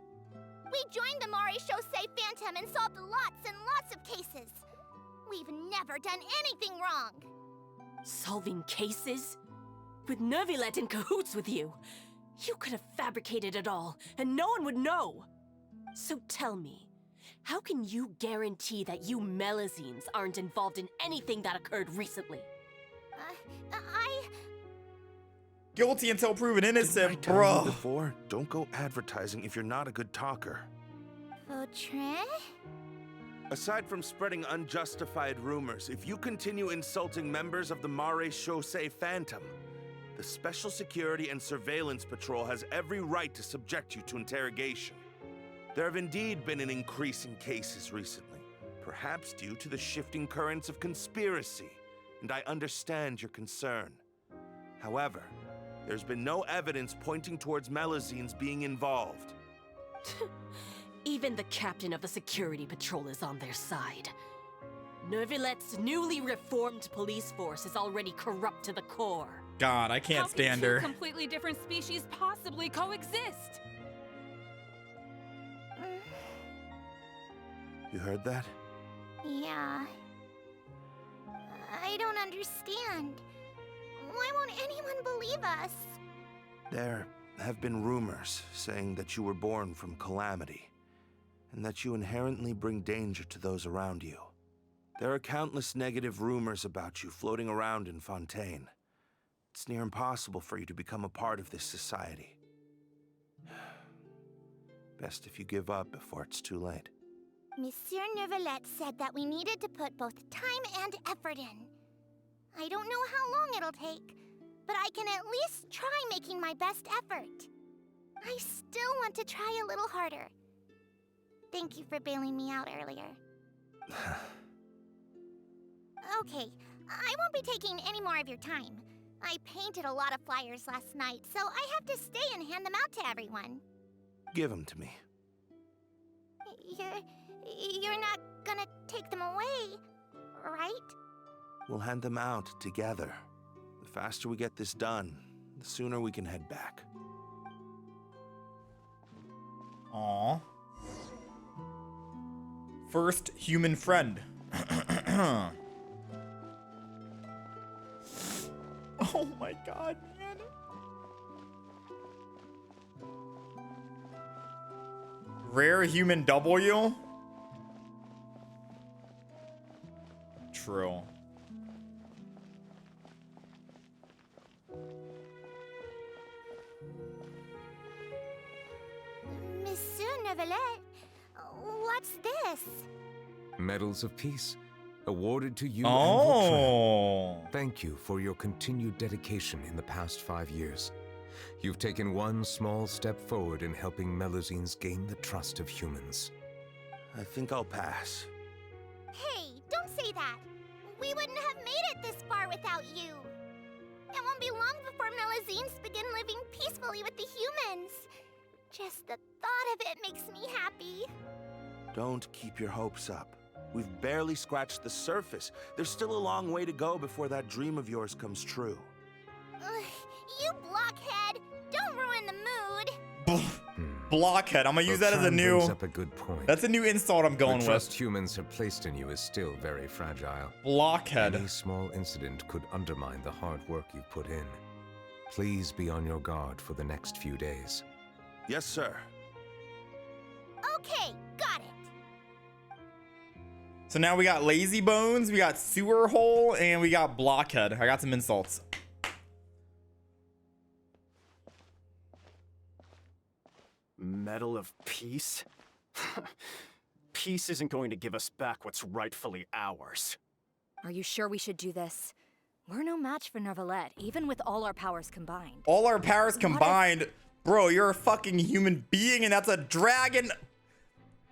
We joined the Mare Chaussee Phantom and solved lots and lots of cases. We've never done anything wrong. Solving cases? With Neuvillette in cahoots with you. You could have fabricated it all, and no one would know. So tell me, how can you guarantee that you Melazines aren't involved in anything that occurred recently? Guilty until proven innocent, Didn't I tell bro. you before? Don't go advertising if you're not a good talker. Vautrin? Aside from spreading unjustified rumors, if you continue insulting members of the Mare Chaussee Phantom, the Special Security and Surveillance Patrol has every right to subject you to interrogation. There have indeed been an increase in cases recently, perhaps due to the shifting currents of conspiracy, and I understand your concern. However, there's been no evidence pointing towards Melazines being involved. Even the captain of the security patrol is on their side. Neuvillette's newly reformed police force is already corrupt to the core. God, I can't stand How her. can two completely different species possibly coexist? You heard that? Yeah. I don't understand. Why won't anyone believe us? There have been rumors saying that you were born from calamity, and that you inherently bring danger to those around you. There are countless negative rumors about you floating around in Fontaine. It's near impossible for you to become a part of this society. Best if you give up before it's too late. Monsieur Neuvillette said that we needed to put both time and effort in. I don't know how long it'll take, but I can at least try making my best effort. I still want to try a little harder. Thank you for bailing me out earlier. Okay, I won't be taking any more of your time. I painted a lot of flyers last night, so I have to stay and hand them out to everyone. Give them to me. You're not gonna take them away, right? We'll hand them out together. The faster we get this done, the sooner we can head back. Aww. First human friend. Oh my god, man. Rare human W? True. Monsieur Neuvillette, what's this? Medals of Peace, awarded to you and Oh. Vautrin. Thank you for your continued dedication in the past 5 years. You've taken one small step forward in helping Melazines gain the trust of humans. I think I'll pass. Hey, don't say that. We wouldn't have made it this far without you. It won't be long before Melazines begin living peacefully with the humans. Just the thought of it makes me happy. Don't keep your hopes up. We've barely scratched the surface. There's still a long way to go before that dream of yours comes true. You blockhead! Don't ruin the mood! Blockhead. I'm gonna use that as a Vautrin new... brings up a good point. That's a new insult I'm going The with. trust humans have placed in you is still very fragile. Blockhead. Any small incident could undermine the hard work you've put in. Please be on your guard for the next few days. Yes, sir. Okay, got it. So now we got Lazy Bones, we got Sewer Hole, and we got Blockhead. I got some insults. Medal of Peace? Peace isn't going to give us back what's rightfully ours. Are you sure we should do this? We're no match for Neuvillette, even with all our powers combined. All our powers combined? Bro, you're a fucking human being and that's a dragon.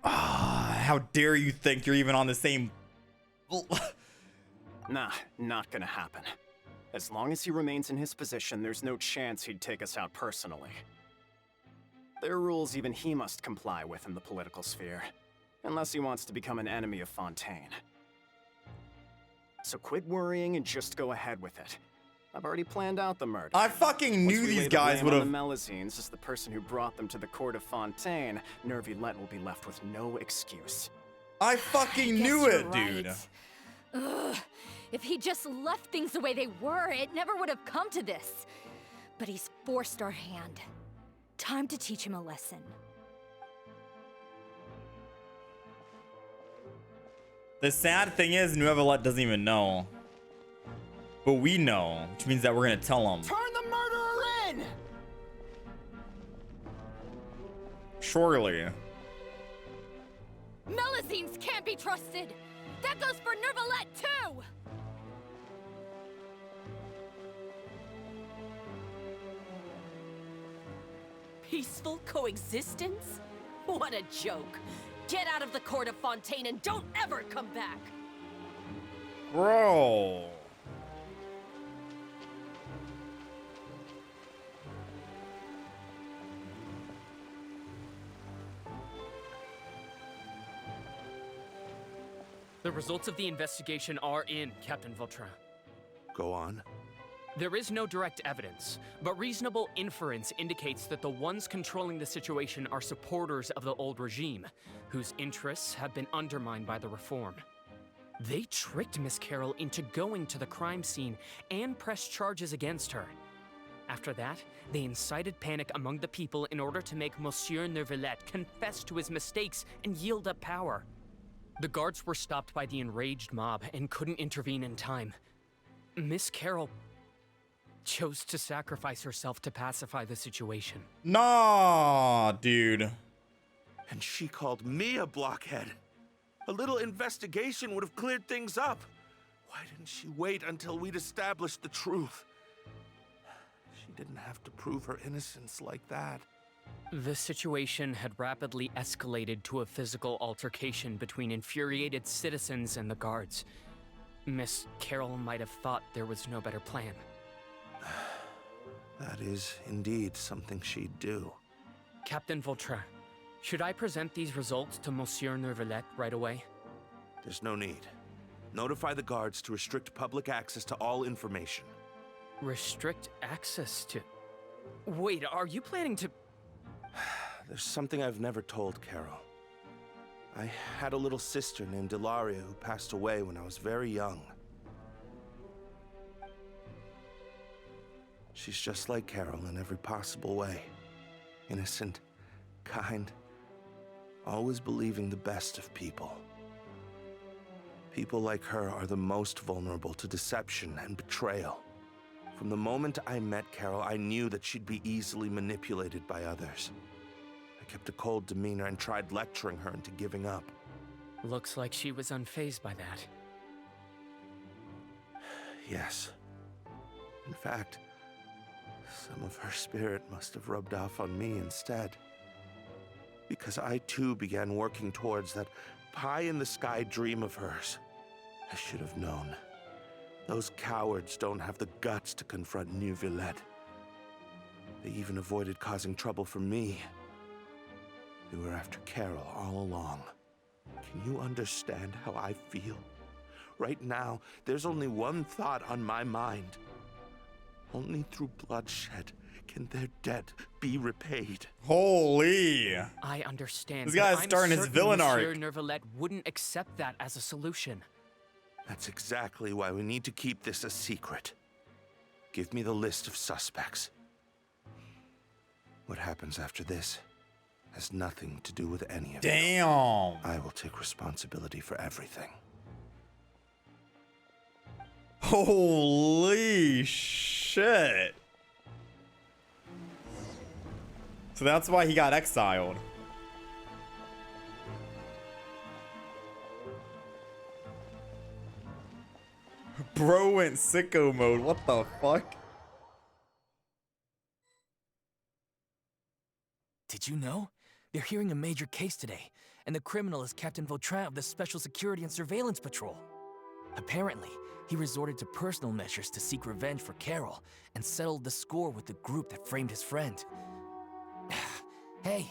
Ah, how dare you think you're even on the same... Nah, not gonna happen. As long as he remains in his position, there's no chance he'd take us out personally. There are rules even he must comply with in the political sphere, unless he wants to become an enemy of Fontaine. So quit worrying and just go ahead with it. I've already planned out the murder. I fucking knew these guys would have. The Melusines as the person who brought them to the court of Fontaine, Neuvillette will be left with no excuse. I fucking knew it, dude. Ugh. If he just left things the way they were, it never would have come to this. But he's forced our hand. Time to teach him a lesson. The sad thing is, Neuvillette doesn't even know. But we know, which means that we're gonna tell him. Turn the murderer in! Surely. Melusines can't be trusted! That goes for Neuvillette, too! Peaceful coexistence? What a joke. Get out of the court of Fontaine and don't ever come back. Bro. The results of the investigation are in, Captain Vautrin. Go on. There is no direct evidence, but reasonable inference indicates that the ones controlling the situation are supporters of the old regime, whose interests have been undermined by the reform. They tricked Miss Carroll into going to the crime scene and pressed charges against her. After that, they incited panic among the people in order to make Monsieur Neuvillette confess to his mistakes and yield up power. The guards were stopped by the enraged mob and couldn't intervene in time. Miss Carroll chose to sacrifice herself to pacify the situation. Nah, dude. And she called me a blockhead. A little investigation would have cleared things up. Why didn't she wait until we'd established the truth? She didn't have to prove her innocence like that. The situation had rapidly escalated to a physical altercation between infuriated citizens and the guards. Miss Carroll might have thought there was no better plan. That is indeed something she'd do. Captain Vautrin, should I present these results to Monsieur Neuvillette right away? There's no need. Notify the guards to restrict public access to all information. Restrict access to... Wait, are you planning to... There's something I've never told Carol. I had a little sister named Ilaria who passed away when I was very young. She's just like Carol in every possible way. Innocent, kind, always believing the best of people. People like her are the most vulnerable to deception and betrayal. From the moment I met Carol, I knew that she'd be easily manipulated by others. I kept a cold demeanor and tried lecturing her into giving up. Looks like she was unfazed by that. Yes. In fact, some of her spirit must have rubbed off on me instead. Because I too began working towards that pie-in-the-sky dream of hers. I should have known. Those cowards don't have the guts to confront Neuvillette. They even avoided causing trouble for me. They were after Carol all along. Can you understand how I feel? Right now, there's only one thought on my mind. Only through bloodshed can their debt be repaid. Holy! I understand. This guy's starting his villain arc. Monsieur Neuvillette wouldn't accept that as a solution. That's exactly why we need to keep this a secret. Give me the list of suspects. What happens after this has nothing to do with any of it. Damn! I will take responsibility for everything. Holy shit! So that's why he got exiled. Bro went sicko mode. What the fuck? Did you know? They're hearing a major case today, and the criminal is Captain Vautrin of the Special Security and Surveillance Patrol. Apparently, he resorted to personal measures to seek revenge for Carol and settled the score with the group that framed his friend. Hey,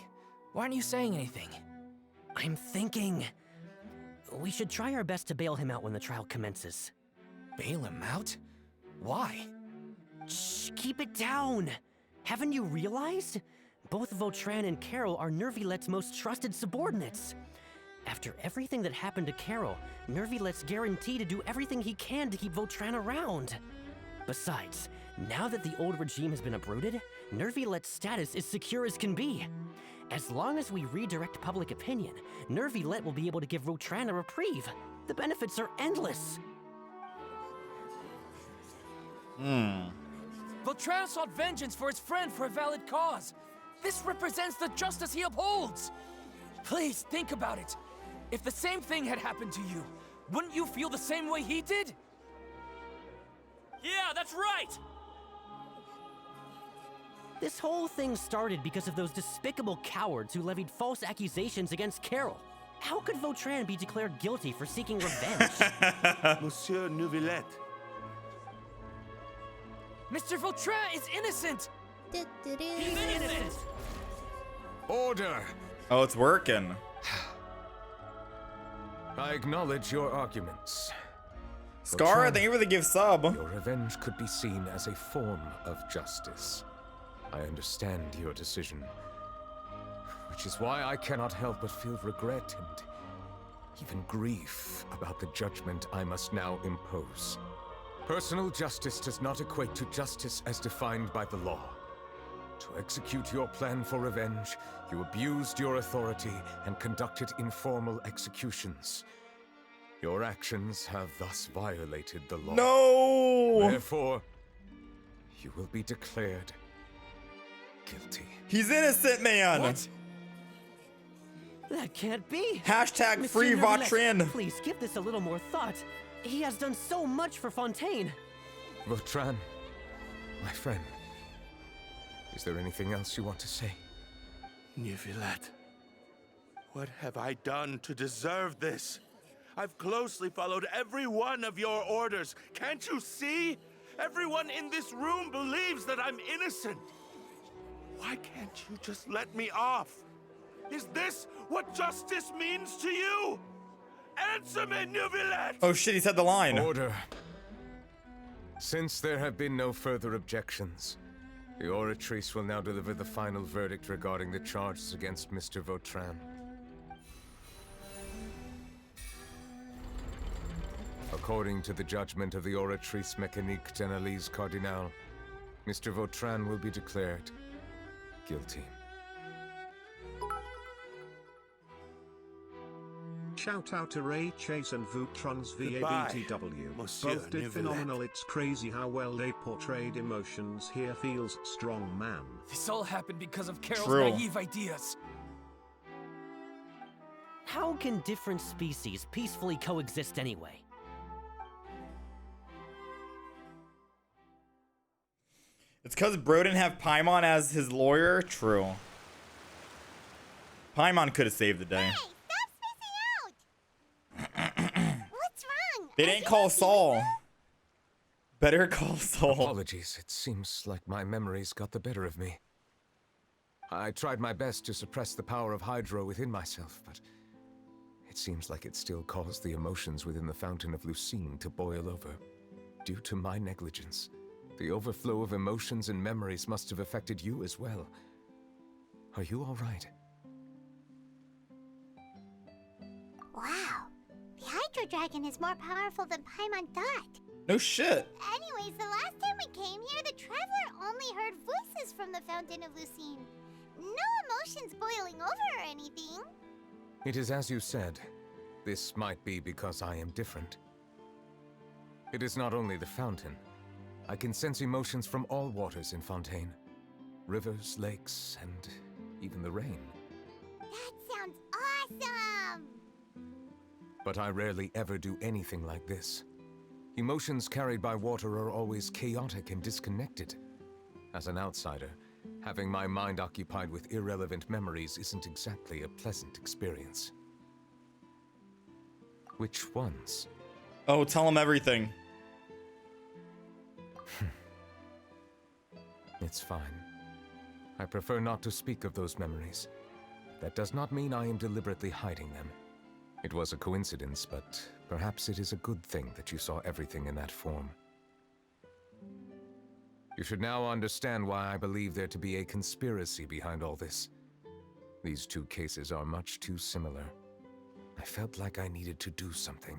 why aren't you saying anything? I'm thinking. We should try our best to bail him out when the trial commences. Bail him out? Why? Shh, keep it down! Haven't you realized? Both Vautrin and Carol are Neuvillette's most trusted subordinates. After everything that happened to Carol, Neuvillette's guaranteed to do everything he can to keep Vautrin around. Besides, now that the old regime has been uprooted, Neuvillette's status is secure as can be. As long as we redirect public opinion, Neuvillette will be able to give Vautrin a reprieve. The benefits are endless. Vautrin sought vengeance for his friend for a valid cause. This represents the justice he upholds. Please think about it. If the same thing had happened to you, wouldn't you feel the same way he did? Yeah, that's right! This whole thing started because of those despicable cowards who levied false accusations against Carol. How could Vautrin be declared guilty for seeking revenge? Monsieur Neuvillette. Mr. Vautrin is innocent! He's innocent! Order! Oh, it's working. I acknowledge your arguments. Scar, thank you for the gift sub. Your revenge could be seen as a form of justice. I understand your decision, which is why I cannot help but feel regret and even grief about the judgment I must now impose. Personal justice does not equate to justice as defined by the law. To execute your plan for revenge, you abused your authority and conducted informal executions. Your actions have thus violated the law. No! Therefore, you will be declared guilty. He's innocent, man! What? That can't be! Hashtag Monsieur free Neuvillette, Vautrin! Please give this a little more thought. He has done so much for Fontaine. Vautrin, my friend, is there anything else you want to say? Neuvillette, what have I done to deserve this? I've closely followed every one of your orders. Can't you see? Everyone in this room believes that I'm innocent. Why can't you just let me off? Is this what justice means to you? Answer me, Neuvillette! Oh shit, he said the line. Order. Since there have been no further objections, the Oratrice will now deliver the final verdict regarding the charges against Mr. Vautrin. According to the judgment of the Oratrice Mécanique d'Analyse Cardinal, Mr. Vautrin will be declared guilty. Shout out to Ray Chase and Voutron's Goodbye, VABTW. Monsieur Both did Neuvillette. phenomenal. It's crazy how well they portrayed emotions here. Feels strong, man. This all happened because of Carol's True. naive ideas. How can different species peacefully coexist anyway? It's because Bro didn't have Paimon as his lawyer? True. Paimon could have saved the day. What's wrong? They didn't call Saul. Better call Saul. Apologies, it seems like my memories got the better of me. I tried my best to suppress the power of Hydro within myself, but it seems like it still caused the emotions within the Fountain of Lucine to boil over. Due to my negligence, the overflow of emotions and memories must have affected you as well. Are you all right? Wow. The Hydro Dragon is more powerful than Paimon thought. No shit. Anyways, the last time we came here, the Traveler only heard voices from the Fountain of Lucine. No emotions boiling over or anything. It is as you said. This might be because I am different. It is not only the fountain. I can sense emotions from all waters in Fontaine. Rivers, lakes, and even the rain. That sounds awesome! But I rarely ever do anything like this. Emotions carried by water are always chaotic and disconnected. As an outsider, having my mind occupied with irrelevant memories isn't exactly a pleasant experience. Which ones? Oh, tell him everything. It's fine. I prefer not to speak of those memories. That does not mean I am deliberately hiding them. It was a coincidence, but perhaps it is a good thing that you saw everything in that form. You should now understand why I believe there to be a conspiracy behind all this. These two cases are much too similar. I felt like I needed to do something.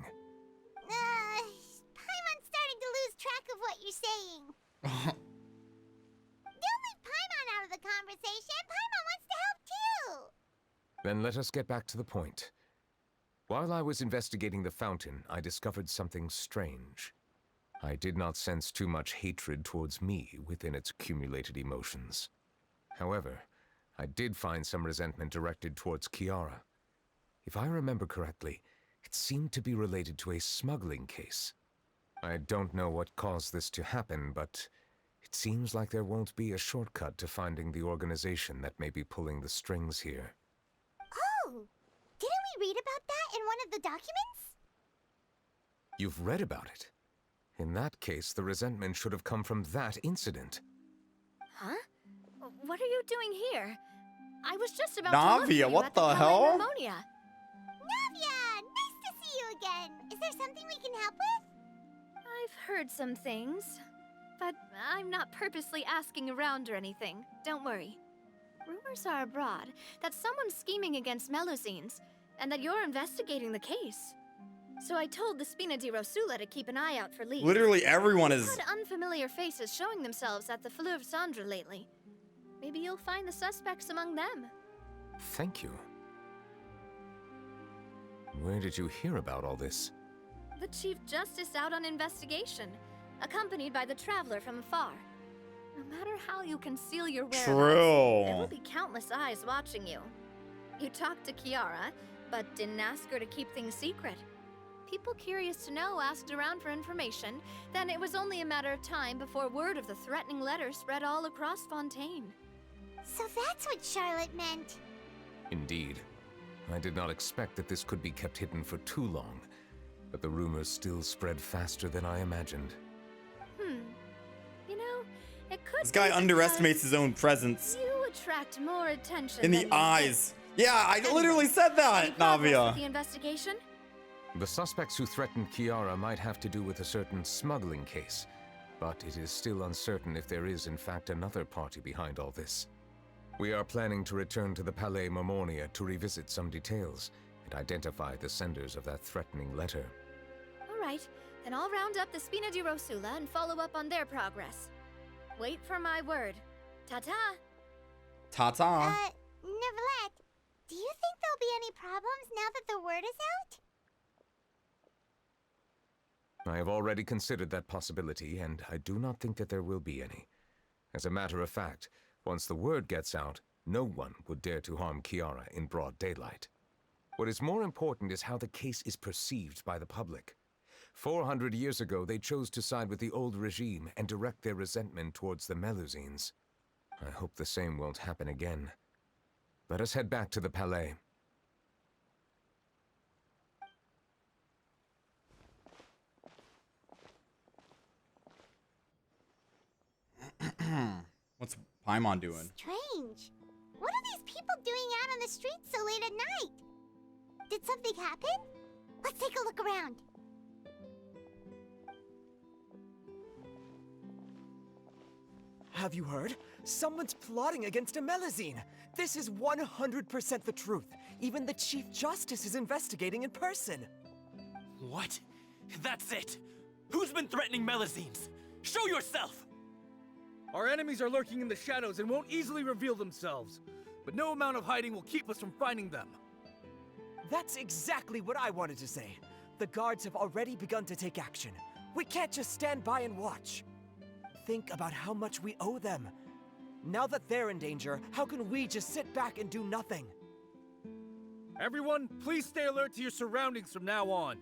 Paimon's starting to lose track of what you're saying. Don't leave Paimon out of the conversation. Paimon wants to help too. Then let us get back to the point. While I was investigating the fountain, I discovered something strange. I did not sense too much hatred towards me within its accumulated emotions. However, I did find some resentment directed towards Kiara. If I remember correctly, it seemed to be related to a smuggling case. I don't know what caused this to happen, but it seems like there won't be a shortcut to finding the organization that may be pulling the strings here. Oh! Didn't we read about that in one of the documents? You've read about it? In that case, the resentment should have come from that incident. Huh? What are you doing here? I was just about Navia, to look for you what at the Palais hell? Mermonia. Navia! Nice to see you again. Is there something we can help with? I've heard some things, but I'm not purposely asking around or anything. Don't worry. Rumors are abroad that someone's scheming against Melusines, and that you're investigating the case. So I told the Spina di Rosula to keep an eye out for leads. Literally everyone We've is... had unfamiliar faces showing themselves at the Fleuve Cendre lately. Maybe you'll find the suspects among them. Thank you. Where did you hear about all this? The Chief Justice out on investigation, accompanied by the Traveler from afar. No matter how you conceal your whereabouts, True. there will be countless eyes watching you. You talked to Kiara, but didn't ask her to keep things secret. People curious to know asked around for information, then it was only a matter of time before word of the threatening letter spread all across Fontaine. So that's what Charlotte meant. Indeed. I did not expect that this could be kept hidden for too long, but the rumors still spread faster than I imagined. You know, it could This guy be underestimates his own presence. you attract more attention In than the you eyes. think. Yeah, I literally said Any that, progress with Navia. the investigation? The suspects who threatened Kiara might have to do with a certain smuggling case, but it is still uncertain if there is in fact another party behind all this. We are planning to return to the Palais Mermonia to revisit some details and identify the senders of that threatening letter. All right, then I'll round up the Spina di Rosula and follow up on their progress. Wait for my word. Ta-ta! Ta-ta. Neuvillette, do you think there'll be any problems now that the word is out? I have already considered that possibility, and I do not think that there will be any. As a matter of fact, once the word gets out, no one would dare to harm Kiara in broad daylight. What is more important is how the case is perceived by the public. 400 years ago, they chose to side with the old regime and direct their resentment towards the Melusines. I hope the same won't happen again. Let us head back to the Palais. What's Paimon doing? Strange. What are these people doing out on the streets so late at night? Did something happen? Let's take a look around. Have you heard? Someone's plotting against a Melusine. This is 100% the truth. Even the Chief Justice is investigating in person. What? That's it! Who's been threatening Melusines? Show yourself! Our enemies are lurking in the shadows and won't easily reveal themselves. But no amount of hiding will keep us from finding them. That's exactly what I wanted to say. The guards have already begun to take action. We can't just stand by and watch. Think about how much we owe them. Now that they're in danger, how can we just sit back and do nothing? Everyone, please stay alert to your surroundings from now on.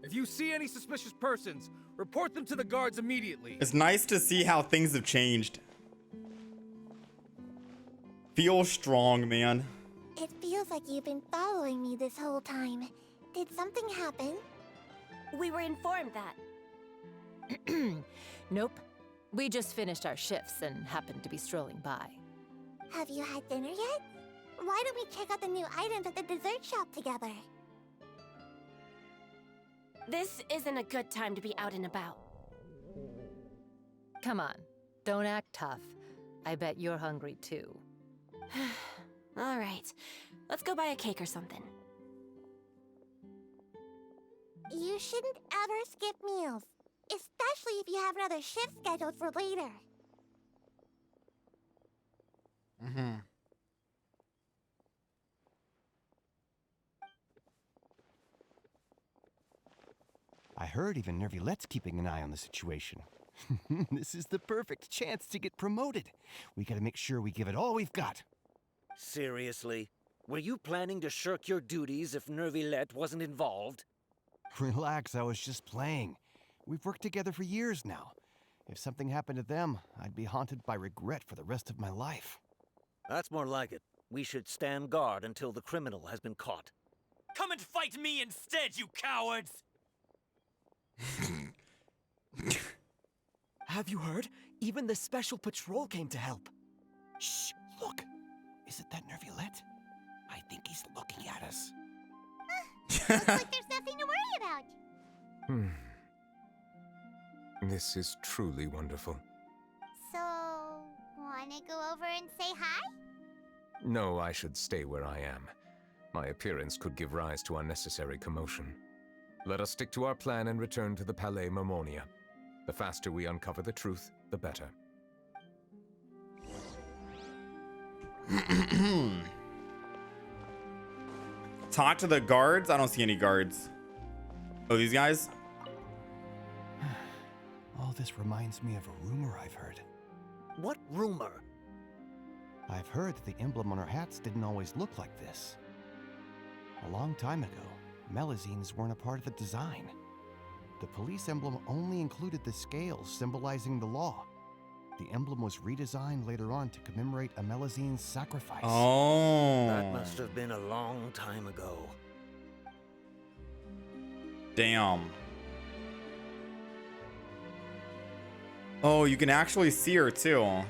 If you see any suspicious persons, report them to the guards immediately. It's nice to see how things have changed. Feel strong, man. It feels like you've been following me this whole time. Did something happen? We were informed that. Nope. We just finished our shifts and happened to be strolling by. Have you had dinner yet? Why don't we check out the new items at the dessert shop together? This isn't a good time to be out and about. Come on, don't act tough. I bet you're hungry too. All right, let's go buy a cake or something. You shouldn't ever skip meals, especially if you have another shift scheduled for later. Mm-hmm. I heard even Neuvillette's keeping an eye on the situation. This is the perfect chance to get promoted. We gotta make sure we give it all we've got. Seriously? Were you planning to shirk your duties if Neuvillette wasn't involved? Relax, I was just playing. We've worked together for years now. If something happened to them, I'd be haunted by regret for the rest of my life. That's more like it. We should stand guard until the criminal has been caught. Come and fight me instead, you cowards! Have you heard? Even the special patrol came to help. Shh, look. Is it that Neuvillette? I think he's looking at us. Looks like there's nothing to worry about. This is truly wonderful. So, wanna go over and say hi? No, I should stay where I am. My appearance could give rise to unnecessary commotion. Let us stick to our plan and return to the Palais Mermonia. The faster we uncover the truth, the better. Talk to the guards? I don't see any guards. Oh, these guys? All this reminds me of a rumor I've heard. What rumor? I've heard that the emblem on our hats didn't always look like this. A long time ago, Melusines weren't a part of the design. The police emblem only included the scales symbolizing the law. The emblem was redesigned later on to commemorate a Melusine's sacrifice. Oh. That must have been a long time ago. Damn. Oh, you can actually see her too.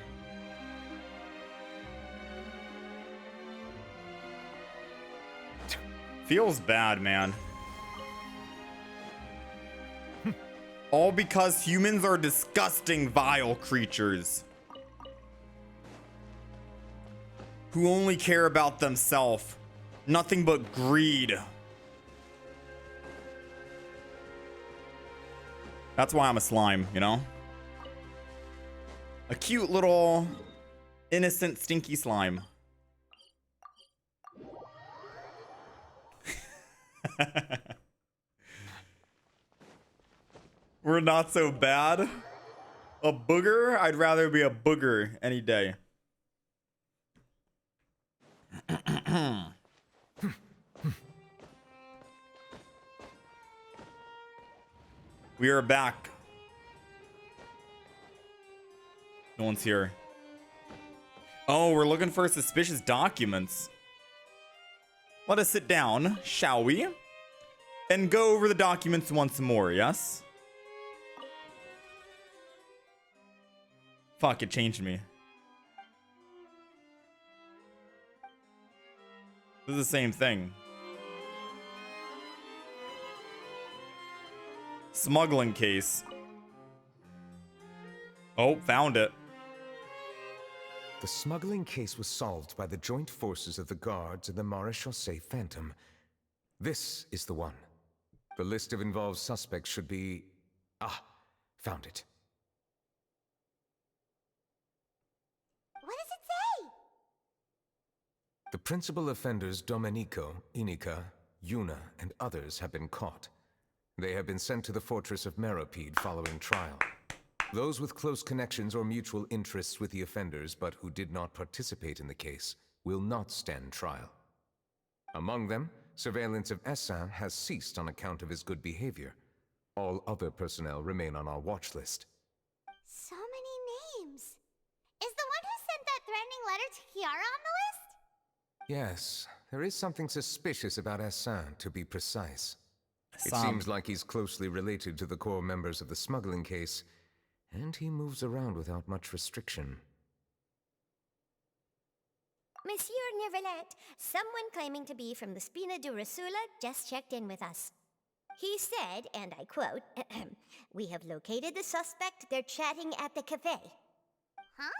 Feels bad, man. All because humans are disgusting, vile creatures who only care about themselves. Nothing but greed. That's why I'm a slime, you know? A cute little innocent stinky slime. We're not so bad. A booger? I'd rather be a booger any day. We are back. No one's here. Oh, we're looking for suspicious documents. Let us sit down, shall we? And go over the documents once more, yes? Fuck, it changed me. This is the same thing. Smuggling case. Oh, found it. The smuggling case was solved by the joint forces of the guards and the Maréchaussée Phantom. This is the one. The list of involved suspects should be... Ah, found it. What does it say? The principal offenders Domenico, Inica, Yuna, and others have been caught. They have been sent to the fortress of Meropide following trial. Those with close connections or mutual interests with the offenders but who did not participate in the case will not stand trial. Among them, surveillance of Essin has ceased on account of his good behavior. All other personnel remain on our watch list. So many names. Is the one who sent that threatening letter to Kiara on the list? Yes, there is something suspicious about Essin, to be precise. It seems like he's closely related to the core members of the smuggling case, and he moves around without much restriction. Monsieur Neuvillette, someone claiming to be from the Spina Durasula just checked in with us. He said, and I quote, "We have located the suspect. They're chatting at the cafe." Huh?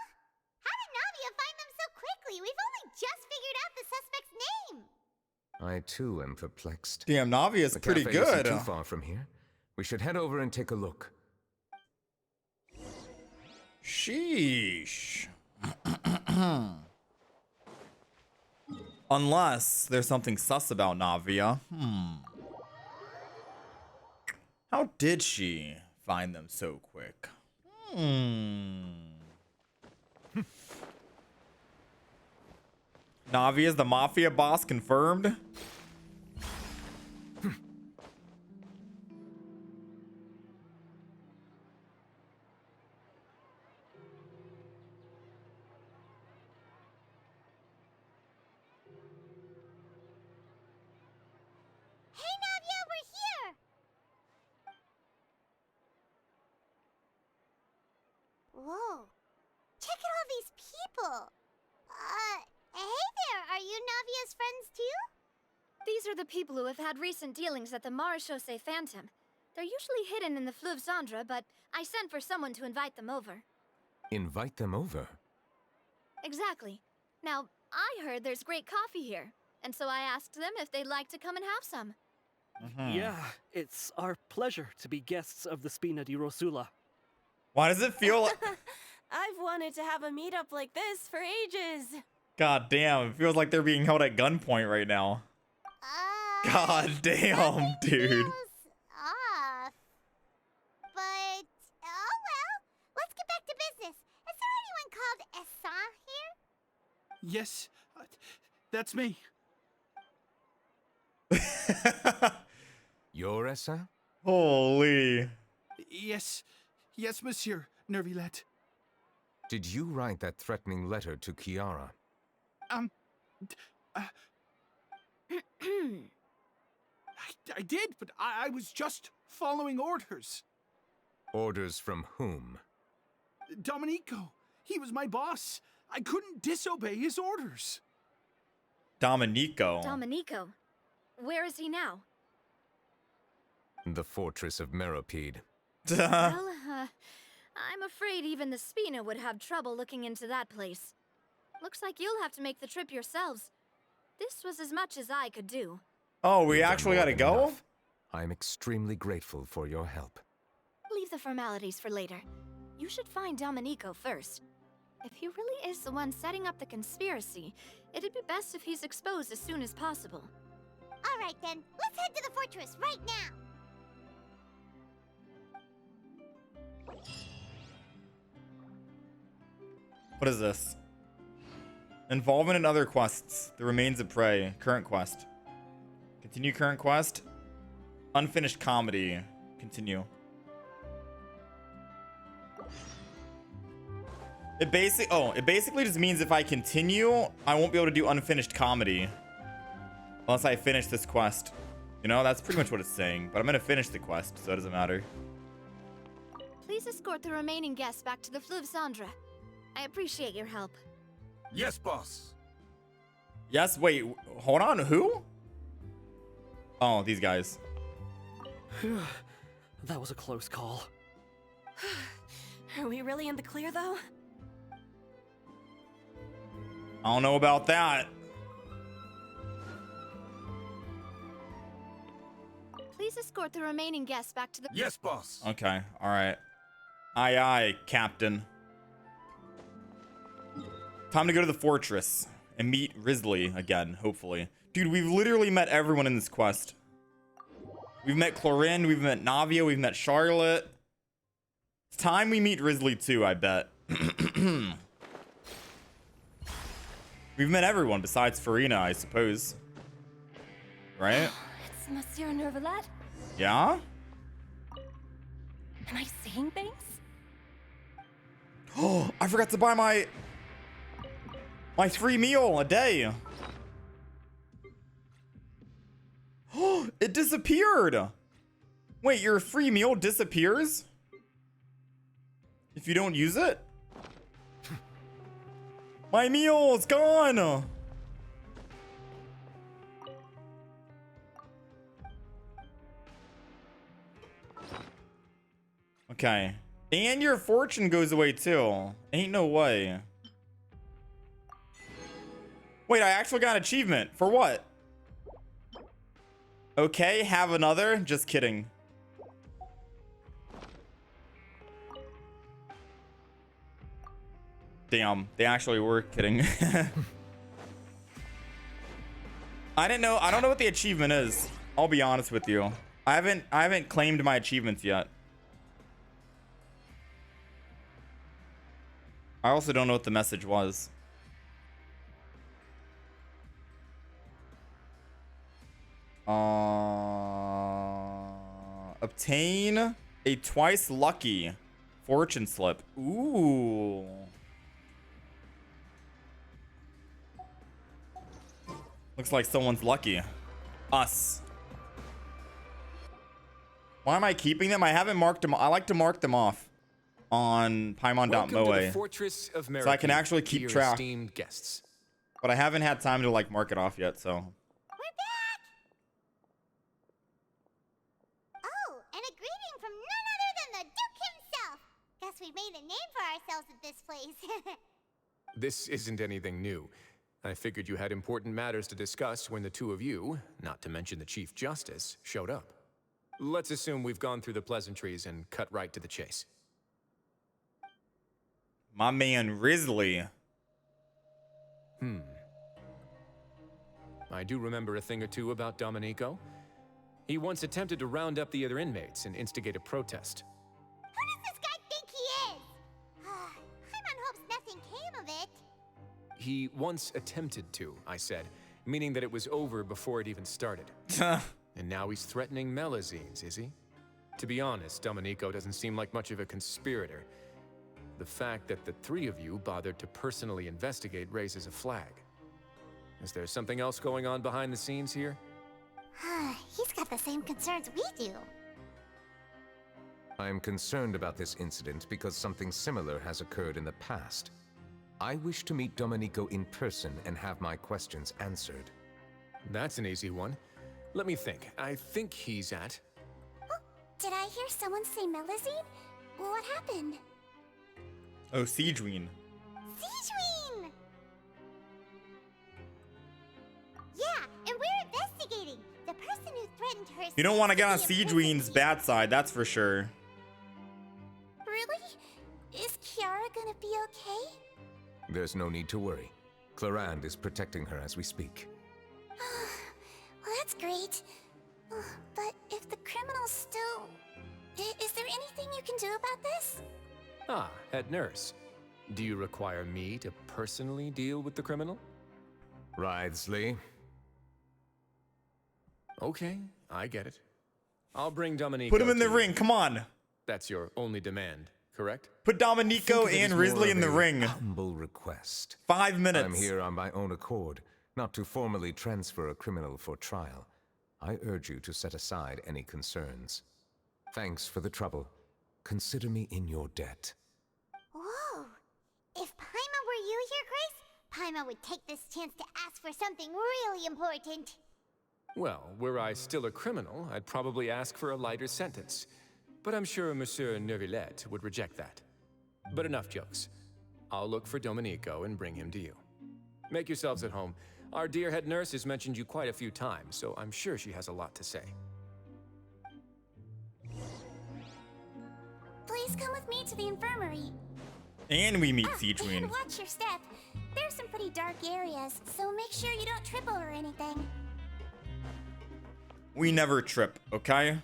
How did Navia find them so quickly? We've only just figured out the suspect's name. I too am perplexed. Damn, Navia's The pretty cafe isn't good. too far from here. We should head over and take a look. Sheesh. Unless there's something sus about Navia. How did she find them so quick? Navia's the mafia boss confirmed? Hey, Navia, we're here! Whoa. Check out all these people. Hey there, are you Navia's friends too? These are the people who have had recent dealings at the Marechaussee Phantom. They're usually hidden in the Fleuve Cendre, but I sent for someone to invite them over. Invite them over? Exactly. Now, I heard there's great coffee here, and so I asked them if they'd like to come and have some. Yeah, it's our pleasure to be guests of the Spina di Rosula. Why does it feel like... I've wanted to have a meetup like this for ages. God damn, it feels like they're being held at gunpoint right now. God damn, dude. Off. But, oh well. Let's get back to business. Is there anyone called Essan here? Yes, that's me. You're Essa? Holy. Yes, monsieur Neuvillette. Did you write that threatening letter to Kiara? I did, but I was just following orders. Orders from whom? Domenico, he was my boss. I couldn't disobey his orders. Domenico. Domenico? Where is he now? The fortress of Meropide. Well, I'm afraid even the Spina would have trouble looking into that place. Looks like you'll have to make the trip yourselves. This was as much as I could do. Oh, we actually gotta go? Enough. I'm extremely grateful for your help. Leave the formalities for later. You should find Domenico first. If he really is the one setting up the conspiracy, it'd be best if he's exposed as soon as possible. All right then, let's head to the fortress right now. What is this? Involvement in other quests. The Remains of Prey. Current quest. Continue current quest. Unfinished comedy. Continue. It basically just means if I continue, I won't be able to do unfinished comedy. Unless I finish this quest. You know, that's pretty much what it's saying. But I'm gonna finish the quest, so it doesn't matter. Please escort the remaining guests back to the Fleuve Cendre. I appreciate your help. Yes, boss. Yes, wait, hold on, who? Oh, these guys. That was a close call. Are we really in the clear, though? I don't know about that. Please escort the remaining guests back to the— Yes, boss. Okay, alright. Aye, aye, Captain. Time to go to the fortress and meet Risley again, hopefully. Dude, we've literally met everyone in this quest. We've met Clorin, we've met Navia, we've met Charlotte. It's time we meet Risley too, I bet. We've met everyone besides Farina, I suppose. Right? It's Monsieur Neuvillette. Yeah? Am I seeing things? Oh, I forgot to buy my free meal a day. Oh, it disappeared. Wait, your free meal disappears if you don't use it? My meal is gone. Okay. And your fortune goes away too. Ain't no way. Wait, I actually got an achievement. For what? Okay, have another. Just kidding. Damn, they actually were kidding. I don't know what the achievement is. I'll be honest with you. I haven't claimed my achievements yet. I also don't know what the message was. Obtain a twice lucky fortune slip. Ooh. Looks like someone's lucky. Us. Why am I keeping them? I haven't marked them. I like to mark them off on Paimon.moe so I can actually keep track. Guests. But I haven't had time to like mark it off yet, so. We're back! Oh, and a greeting from none other than the Duke himself. Guess we've made a name for ourselves at this place. This isn't anything new. I figured you had important matters to discuss when the two of you, not to mention the Chief Justice, showed up. Let's assume we've gone through the pleasantries and cut right to the chase. My man Risley. I do remember a thing or two about Domenico. He once attempted to round up the other inmates and instigate a protest. Who does this guy think he is? Paimon hopes nothing came of it. He once attempted to, I said, meaning that it was over before it even started. And now he's threatening Melazines, is he? To be honest, Domenico doesn't seem like much of a conspirator. The fact that the three of you bothered to personally investigate raises a flag. Is there something else going on behind the scenes here? He's got the same concerns we do. I am concerned about this incident because something similar has occurred in the past. I wish to meet Domenico in person and have my questions answered. That's an easy one. Let me think. I think he's at... Oh, did I hear someone say Melazine? What happened? Oh, Siegeween. Siegeween! Yeah, and we're investigating. The person who threatened her... You don't want to get on Siegeween's bad side, that's for sure. Really? Is Kiara gonna be okay? There's no need to worry. Clarande is protecting her as we speak. Well, that's great. But if the criminal's still... Is there anything you can do about this? Ah, head nurse. Do you require me to personally deal with the criminal? Writhsley. Okay, I get it. I'll bring Domenico. Put him in the ring, come on. That's your only demand, correct? Put Domenico and Risley in the ring. Humble request. 5 minutes. I'm here on my own accord, not to formally transfer a criminal for trial. I urge you to set aside any concerns. Thanks for the trouble. Consider me in your debt. Whoa! If Paimon were you here, Grace, Paimon would take this chance to ask for something really important. Well, were I still a criminal, I'd probably ask for a lighter sentence. But I'm sure Monsieur Neuvillette would reject that. But enough jokes. I'll look for Domenico and bring him to you. Make yourselves at home. Our dear head nurse has mentioned you quite a few times, so I'm sure she has a lot to say. Please come with me to the infirmary. And we meet Siegeween. And watch your step. There's some pretty dark areas, so make sure you don't trip over anything. We never trip, okay?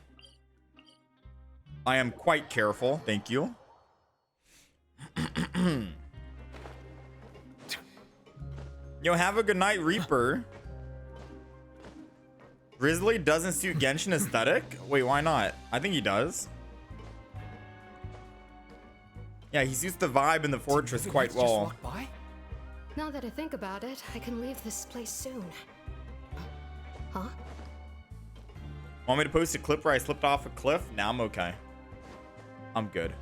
I am quite careful, thank you. Yo, have a good night, Reaper. Risley doesn't suit Genshin aesthetic? Wait, why not? I think he does. Yeah, he suits the vibe in the fortress quite well. Now that I think about it, I can leave this place soon. Huh? Want me to post a clip where I slipped off a cliff? Nah, I'm okay. I'm good.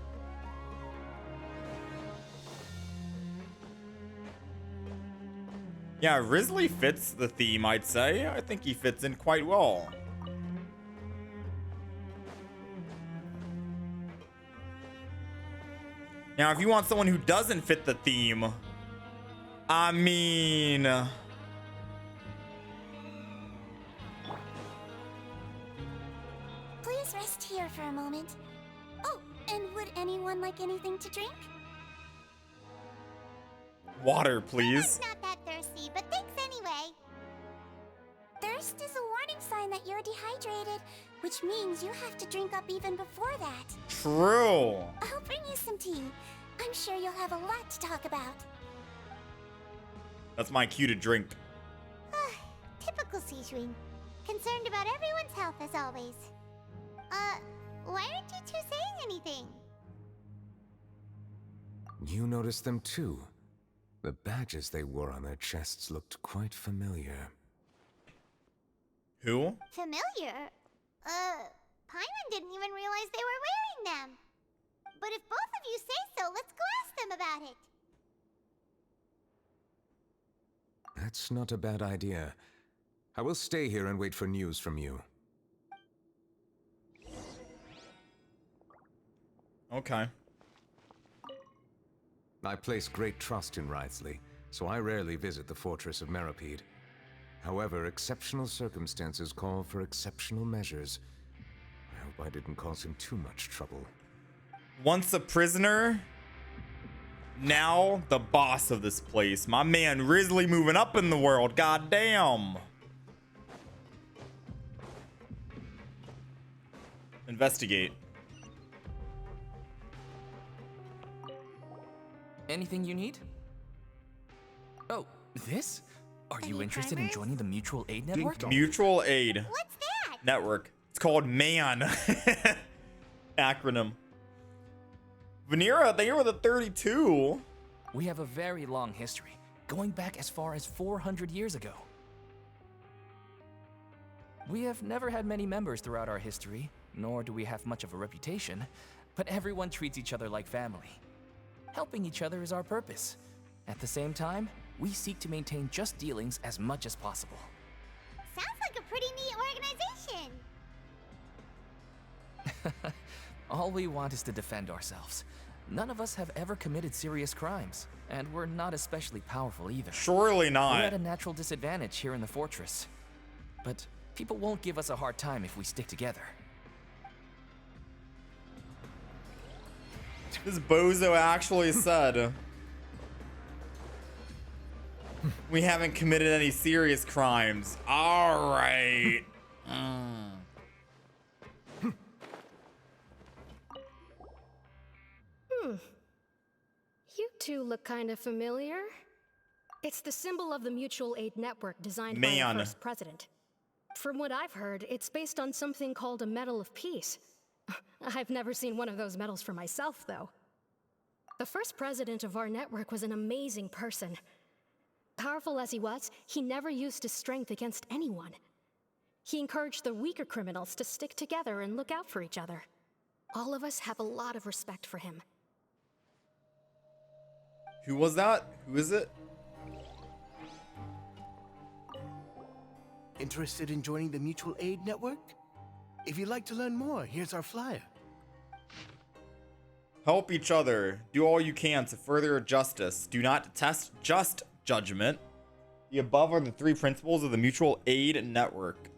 Yeah, Risley fits the theme, I'd say. I think he fits in quite well. Now, if you want someone who doesn't fit the theme, I mean... Please rest here for a moment. Oh, and would anyone like anything to drink? Water, please. I'm not that thirsty, but thanks anyway. Thirst is a warning sign that you're dehydrated, which means you have to drink up even before that. True. I'll bring you some tea. I'm sure you'll have a lot to talk about. That's my cue to drink. Typical Sejuin. Concerned about everyone's health as always. Why aren't you two saying anything? You noticed them too. The badges they wore on their chests looked quite familiar. Who? Familiar? Paimon didn't even realize they were wearing them. But if both of you say so, let's go ask them about it. That's not a bad idea. I will stay here and wait for news from you. Okay. I place great trust in Wriothesley, so I rarely visit the fortress of Meripede. However, exceptional circumstances call for exceptional measures. I hope I didn't cause him too much trouble. Once a prisoner, now the boss of this place. My man Risley moving up in the world. God damn. Investigate. Anything you need? Oh, this? Are you interested in joining the Mutual Aid Network? Mutual Aid. What's that? Network. It's called MAN. Acronym. Vanera, they were the 32. We have a very long history, going back as far as 400 years ago. We have never had many members throughout our history, nor do we have much of a reputation, but everyone treats each other like family. Helping each other is our purpose. At the same time, we seek to maintain just dealings as much as possible. Sounds like a pretty neat organization. All we want is to defend ourselves. None of us have ever committed serious crimes, and we're not especially powerful either. Surely not. We're at a natural disadvantage here in the fortress. But people won't give us a hard time if we stick together. This bozo actually said, we haven't committed any serious crimes. All right. You two look kind of familiar. It's the symbol of the Mutual Aid Network designed by the first president. From what I've heard, it's based on something called a Medal of Peace. I've never seen one of those medals for myself, though. The first president of our network was an amazing person. Powerful as he was, he never used his strength against anyone. He encouraged the weaker criminals to stick together and look out for each other. All of us have a lot of respect for him. Who was that? Who is it? Interested in joining the Mutual Aid Network? If you'd like to learn more, here's our flyer. Help each other. Do all you can to further justice. Do not detest just judgment. The above are the 3 principles of the Mutual Aid Network.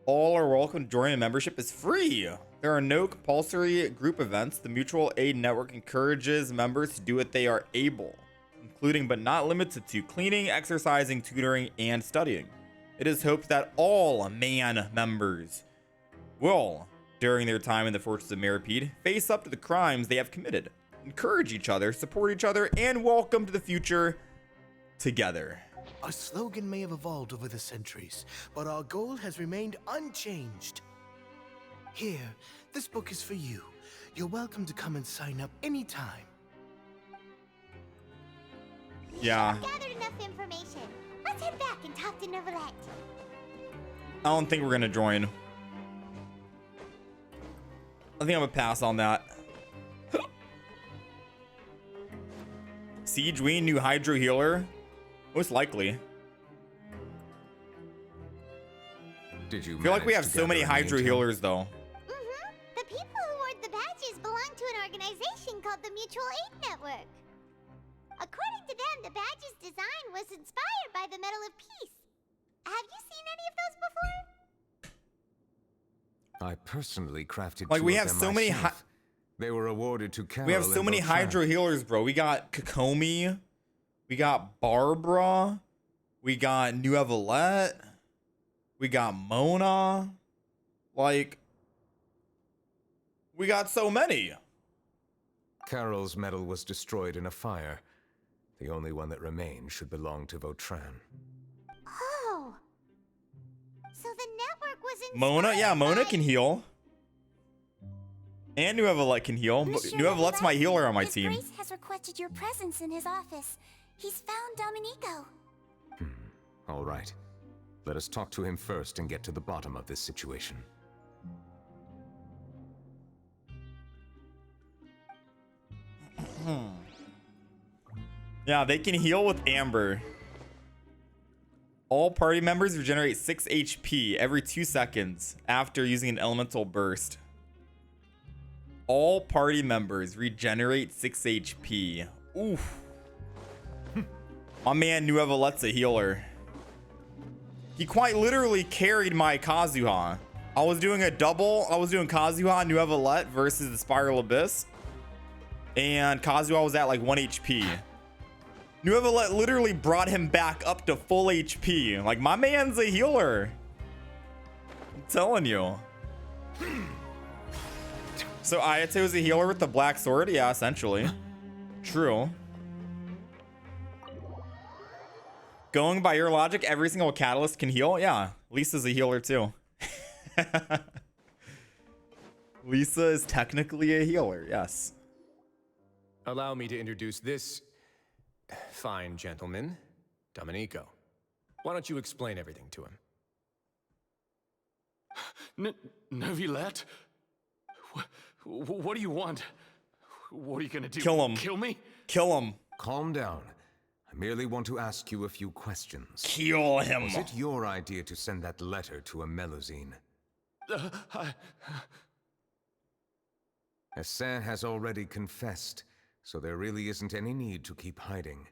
All are welcome to join. A membership is free. There are no compulsory group events. The Mutual Aid Network encourages members to do what they are able, including but not limited to cleaning, exercising, tutoring, and studying. It is hoped that all MAN members will, during their time in the Fortress of Meripede, face up to the crimes they have committed, encourage each other, support each other, and welcome to the future together. Our slogan may have evolved over the centuries, but our goal has remained unchanged. Here, this book is for you. You're welcome to come and sign up anytime. Yeah. We've gathered enough information. Let's head back and talk to Neuvillette. I don't think we're gonna join. I think I'm gonna pass on that. Siege Ween, new Hydro Healer? Most likely. Did you I feel like we have so many Hydro Healers, though. The people who wore the badges belong to an organization called the Mutual Aid Network. According to them, the badge's design was inspired by the Medal of Peace. Have you seen any of those before? I personally crafted Like, two we of have them so many myself. They were awarded to Carol. We have so and many Vautrin. Hydro Healers, bro. We got Kokomi. We got Barbara. We got Neuvillette. We got Mona. Like, we got so many. Carol's medal was destroyed in a fire. The only one that remained should belong to Vautrin. Oh. So the network was inspired Mona? Yeah, Mona by... can heal. And Neuvillette can heal. Neuvillette's my healer on my team. Grace has requested your presence in his office. He's found Domenico. All right. Let us talk to him first and get to the bottom of this situation. Yeah, they can heal with Amber. All party members regenerate 6 HP every 2 seconds after using an elemental burst. All party members regenerate 6 HP. Oof. My man Neuvillette's a healer. He quite literally carried my Kazuha. I was doing a double. I was doing Kazuha Neuvillette versus the Spiral Abyss. And Kazuha was at like 1 HP. Neuvillette literally brought him back up to full HP. Like, my man's a healer. I'm telling you. So Ayate was a healer with the black sword? Yeah, essentially. True. Going by your logic, every single catalyst can heal? Yeah, Lisa's a healer too. Lisa is technically a healer, yes. Allow me to introduce this fine gentleman, Domenico. Why don't you explain everything to him? Neuvillette? What do you want? What are you gonna do? Kill him. Kill me? Kill him. Calm down. I merely want to ask you a few questions. Kill him. Was it your idea to send that letter to a Melusine? Hassan has already confessed, so there really isn't any need to keep hiding.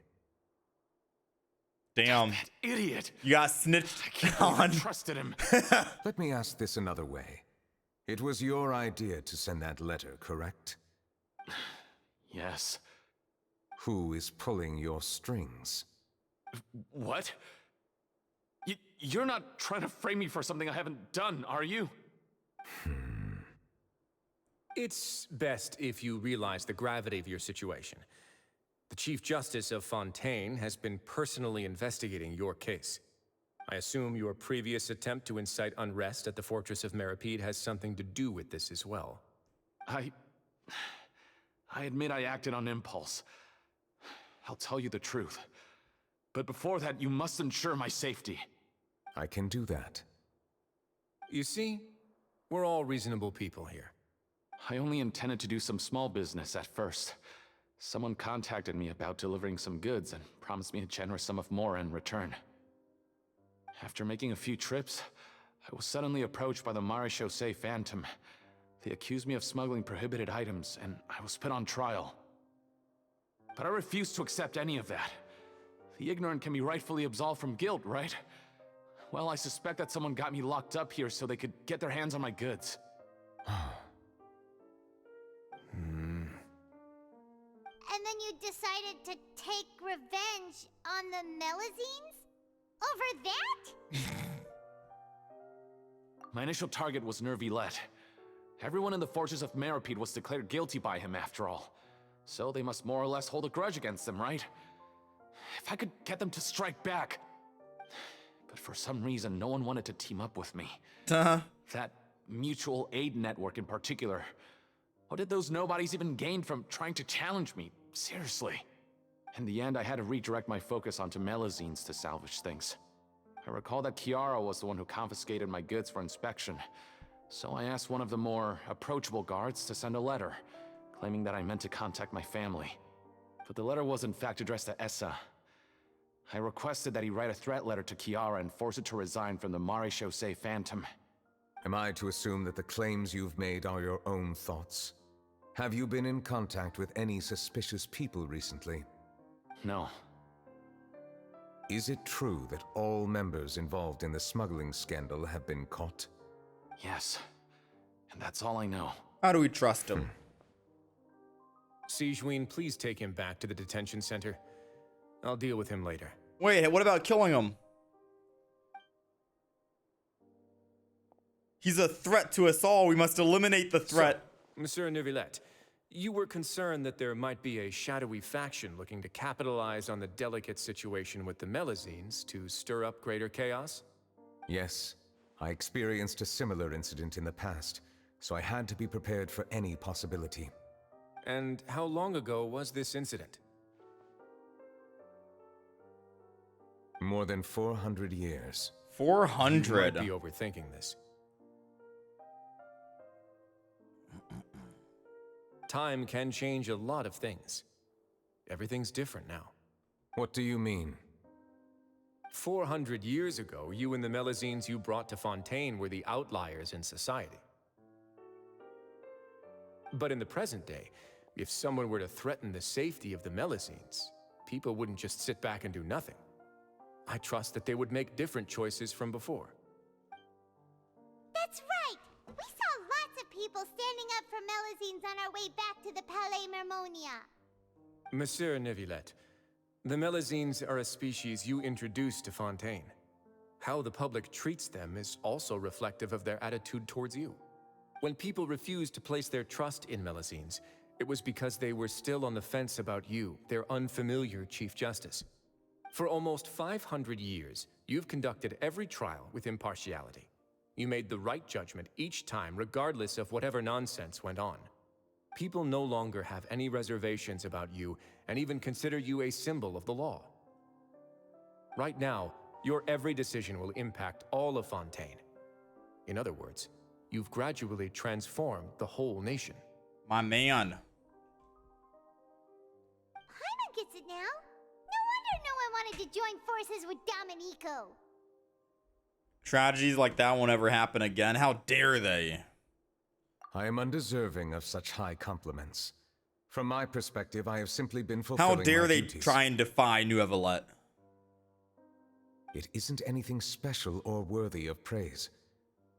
Damn. That idiot. You got snitched on. I trusted him. Let me ask this another way. It was your idea to send that letter, correct? Yes. Who is pulling your strings? What? You're not trying to frame me for something I haven't done, are you? It's best if you realize the gravity of your situation. The Chief Justice of Fontaine has been personally investigating your case. I assume your previous attempt to incite unrest at the Fortress of Meripede has something to do with this as well. I admit I acted on impulse. I'll tell you the truth. But before that, you must ensure my safety. I can do that. You see, we're all reasonable people here. I only intended to do some small business at first. Someone contacted me about delivering some goods and promised me a generous sum of more in return. After making a few trips, I was suddenly approached by the Marechaussee Phantom. They accused me of smuggling prohibited items, and I was put on trial. But I refused to accept any of that. The ignorant can be rightfully absolved from guilt, right? Well, I suspect that someone got me locked up here so they could get their hands on my goods. And then you decided to take revenge on the Melusines? Over that? My initial target was Neuvillette. Everyone in the Fortress of Meripede was declared guilty by him after all. So they must more or less hold a grudge against him, right? If I could get them to strike back. But for some reason, no one wanted to team up with me. That mutual aid network in particular. What did those nobodies even gain from trying to challenge me? Seriously. In the end, I had to redirect my focus onto Melusines to salvage things. I recall that Kiara was the one who confiscated my goods for inspection, so I asked one of the more approachable guards to send a letter, claiming that I meant to contact my family. But the letter was in fact addressed to Essa. I requested that he write a threat letter to Kiara and force her to resign from the Mare Chaussee Phantom. Am I to assume that the claims you've made are your own thoughts? Have you been in contact with any suspicious people recently? No. Is it true that all members involved in the smuggling scandal have been caught? Yes. And that's all I know. How do we trust him? Sijuin, please take him back to the detention center. I'll deal with him later. Wait, what about killing him? He's a threat to us all. We must eliminate the threat. So, Monsieur Neuvillette, you were concerned that there might be a shadowy faction looking to capitalize on the delicate situation with the Melazines to stir up greater chaos? Yes. I experienced a similar incident in the past, so I had to be prepared for any possibility. And how long ago was this incident? More than 400 years. 400? You might be overthinking this. Time can change a lot of things. Everything's different now. What do you mean? 400 years ago, you and the Melazines you brought to Fontaine were the outliers in society. But in the present day, if someone were to threaten the safety of the Melazines, people wouldn't just sit back and do nothing. I trust that they would make different choices from before. That's right! We saw lots of people standing up for Melazines on our way back to the Palais Mermonia. Monsieur Neuvillette, the Melazines are a species you introduced to Fontaine. How the public treats them is also reflective of their attitude towards you. When people refused to place their trust in Melazines, it was because they were still on the fence about you, their unfamiliar Chief Justice. For almost 500 years, you've conducted every trial with impartiality. You made the right judgment each time, regardless of whatever nonsense went on. People no longer have any reservations about you and even consider you a symbol of the law. Right now, your every decision will impact all of Fontaine. In other words, you've gradually transformed the whole nation. My man. Paimon gets it now. No wonder no one wanted to join forces with Domenico. Tragedies like that won't ever happen again. How dare they? I am undeserving of such high compliments. From my perspective, I have simply been fulfilling How dare my they duties. try and defy Neuvillette? It isn't anything special or worthy of praise.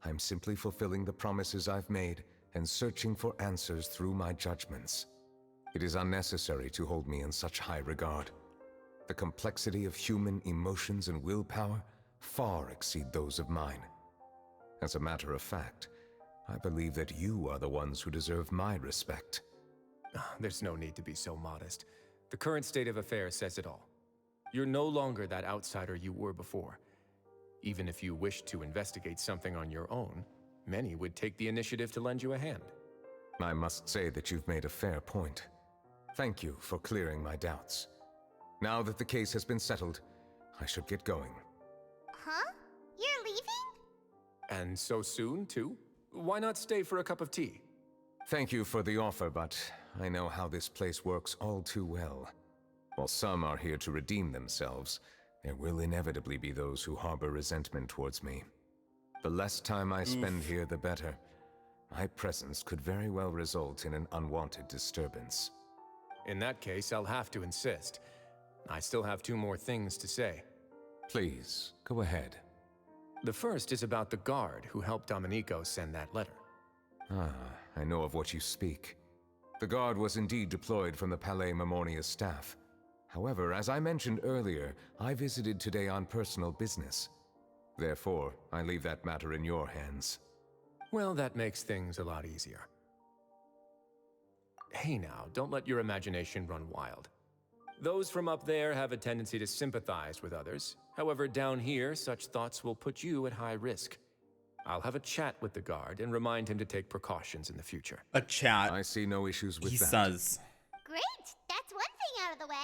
I'm simply fulfilling the promises I've made and searching for answers through my judgments. It is unnecessary to hold me in such high regard. The complexity of human emotions and willpower far exceed those of mine. As a matter of fact, I believe that you are the ones who deserve my respect. There's no need to be so modest. The current state of affairs says it all. You're no longer that outsider you were before. Even if you wished to investigate something on your own, many would take the initiative to lend you a hand. I must say that you've made a fair point. Thank you for clearing my doubts. Now that the case has been settled, I should get going. Huh? You're leaving? And so soon, too? Why not stay for a cup of tea? Thank you for the offer, but I know how this place works all too well. While some are here to redeem themselves, there will inevitably be those who harbor resentment towards me. The less time I spend here, the better. My presence could very well result in an unwanted disturbance. In that case, I'll have to insist. I still have 2 more things to say. Please, go ahead. The first is about the guard who helped Domenico send that letter. Ah, I know of what you speak. The guard was indeed deployed from the Palais Mermonia's staff. However, as I mentioned earlier, I visited today on personal business. Therefore, I leave that matter in your hands. Well, that makes things a lot easier. Hey now, don't let your imagination run wild. Those from up there have a tendency to sympathize with others. However, down here, such thoughts will put you at high risk. I'll have a chat with the guard and remind him to take precautions in the future. A chat? I see no issues with that. He says. Great! That's one thing out of the way.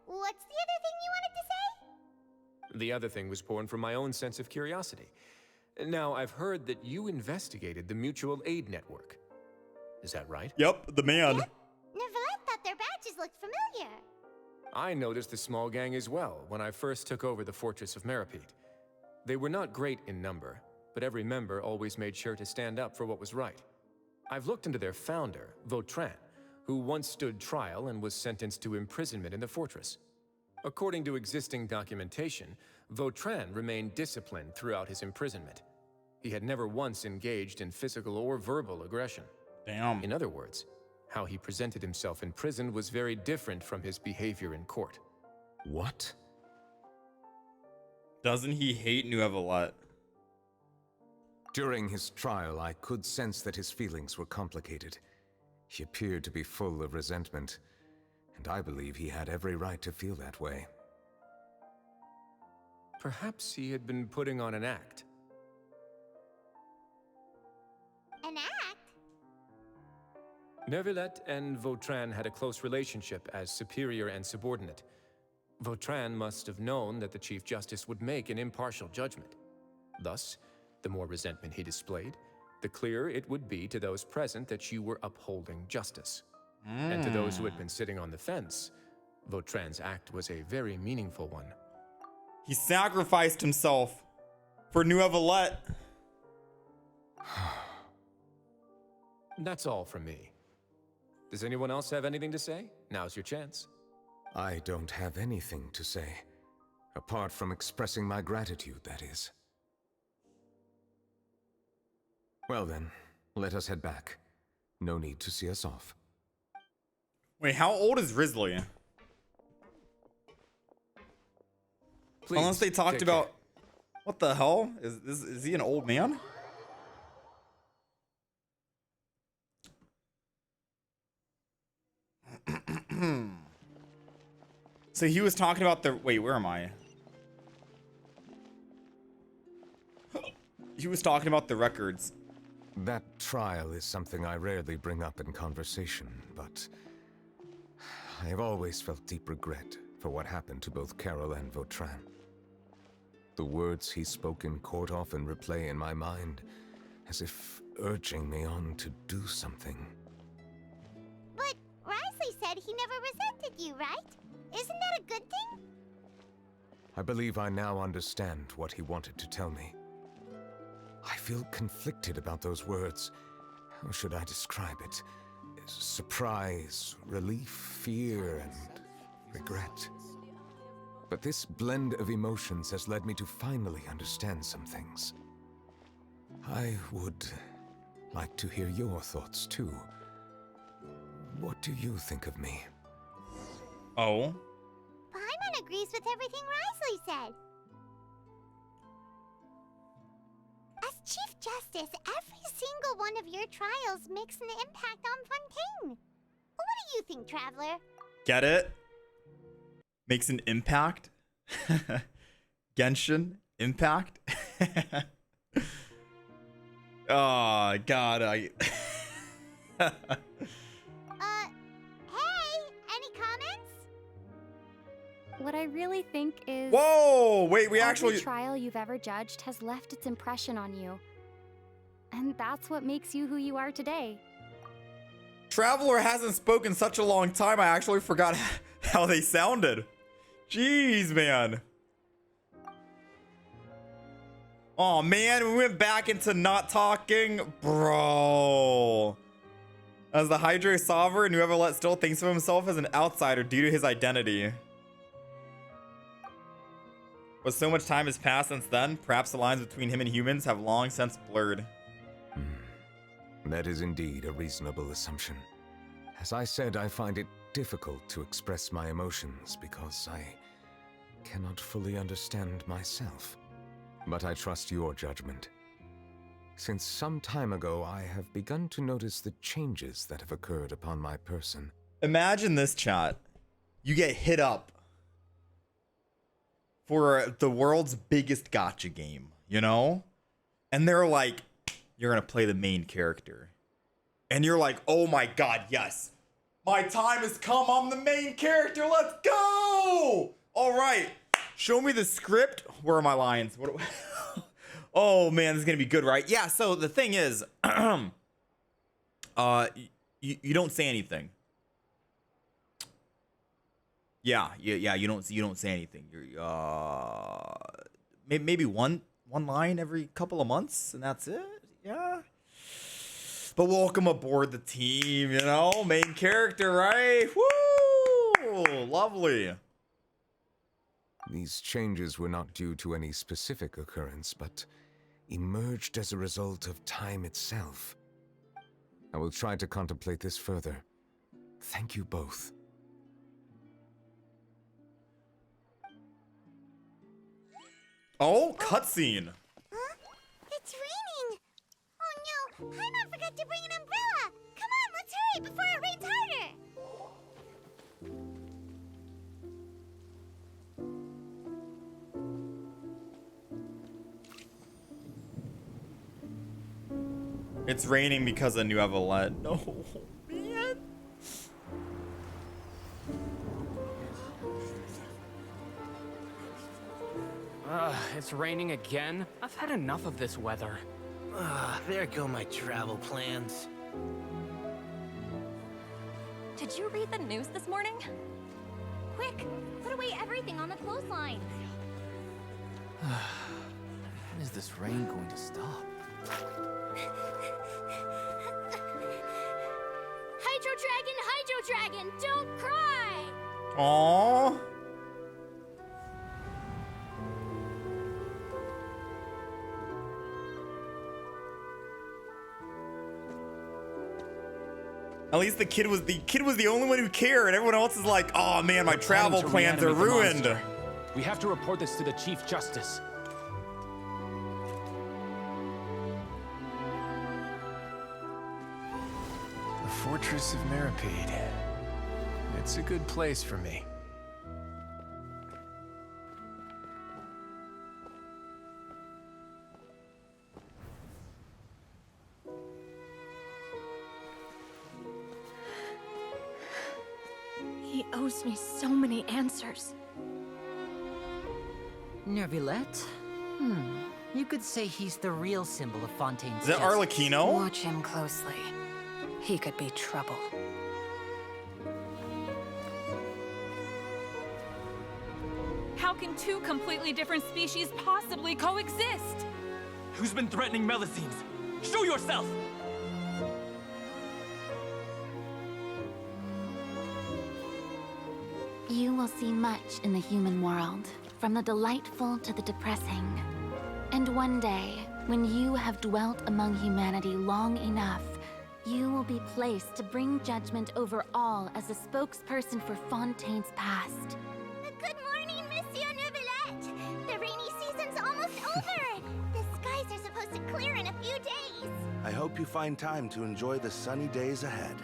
What's the other thing you wanted to say? The other thing was born from my own sense of curiosity. Now, I've heard that you investigated the mutual aid network. Is that right? Yep, the man. Yep. Neuvillette thought their badges looked familiar. I noticed the small gang as well when I first took over the Fortress of Meripede. They were not great in number, but every member always made sure to stand up for what was right. I've looked into their founder, Vautrin, who once stood trial and was sentenced to imprisonment in the fortress. According to existing documentation, Vautrin remained disciplined throughout his imprisonment. He had never once engaged in physical or verbal aggression. Damn. In other words, how he presented himself in prison was very different from his behavior in court. What? Doesn't he hate Neuvillette? During his trial, I could sense that his feelings were complicated. He appeared to be full of resentment, and I believe he had every right to feel that way. Perhaps he had been putting on an act. An act? Neuvillette and Vautrin had a close relationship as superior and subordinate. Vautrin must have known that the Chief Justice would make an impartial judgment. Thus, the more resentment he displayed, the clearer it would be to those present that you were upholding justice. And to those who had been sitting on the fence, Vautrin's act was a very meaningful one. He sacrificed himself for Neuvillette. That's all from me. Does anyone else have anything to say? Now's your chance. I don't have anything to say, apart from expressing my gratitude, that is. Well then, let us head back. No need to see us off. Wait, how old is Risley? Please, unless they talked take about... care. What the hell? Is he an old man? So he was talking about the... Wait, where am I? He was talking about the records. That trial is something I rarely bring up in conversation, but I have always felt deep regret for what happened to both Carol and Vautrin. The words he spoke in court often replay in my mind, as if urging me on to do something. But Risley said he never resented you, right? Isn't that a good thing? I believe I now understand what he wanted to tell me. I feel conflicted about those words. How should I describe it? Surprise, relief, fear, and regret. But this blend of emotions has led me to finally understand some things. I would like to hear your thoughts, too. What do you think of me? Oh? Paimon agrees with everything Risley said. As Chief Justice, every single one of your trials makes an impact on Fontaine. What do you think, Traveler? Get it? Makes an impact? Genshin? Impact? Oh, God, Hey, any comments? What I really think is... Whoa! Wait, we every actually... trial you've ever judged has left its impression on you. And that's what makes you who you are today. Traveler hasn't spoken such a long time, I actually forgot how they sounded. Jeez, man. Oh, man, we went back into not talking. Bro. As the Hydra Sovereign, Neuvillette still thinks of himself as an outsider due to his identity. But so much time has passed since then, perhaps the lines between him and humans have long since blurred. That is indeed a reasonable assumption. As I said, I find it difficult to express my emotions because I cannot fully understand myself. But I trust your judgment. Since some time ago, I have begun to notice the changes that have occurred upon my person. Imagine this, chat. You get hit up for the world's biggest gacha game, you know? And they're like, you're gonna play the main character. And you're like, oh my god, yes. My time has come, I'm the main character, let's go! All right, Show me the script. Where are my lines? What? Oh man, this is gonna be good, right? Yeah. So the thing is, you don't say anything. Yeah. You don't say anything. You're maybe one line every couple of months, and that's it. Yeah. But welcome aboard the team. You know, main character, right? Woo! Lovely. These changes were not due to any specific occurrence, but emerged as a result of time itself. I will try to contemplate this further. Thank you both. Oh, cutscene. Huh? It's raining. Oh no, Paimon forgot to bring an umbrella. Come on, let's hurry before it rains harder. It's raining because of Neuvillette. No, man. It's raining again? I've had enough of this weather. There go my travel plans. Did you read the news this morning? Quick, put away everything on the clothesline. When is this rain going to stop? Hydro Dragon, don't cry! Aww. At least the kid was the only one who cared. Everyone else is like, oh man, my travel plans are ruined. We have to report this to the Chief Justice. The Fortress of Meripede. It's a good place for me. He owes me so many answers. Neuvillette? You could say he's the real symbol of Fontaine's Is that justice. Arlecchino? Watch him closely. He could be trouble. How can two completely different species possibly coexist? Who's been threatening Melusines? Show yourself! You will see much in the human world, from the delightful to the depressing. And one day, when you have dwelt among humanity long enough, you will be placed to bring judgment over all as a spokesperson for Fontaine's past. Good morning, Monsieur Neuvillette! The rainy season's almost over! The skies are supposed to clear in a few days! I hope you find time to enjoy the sunny days ahead.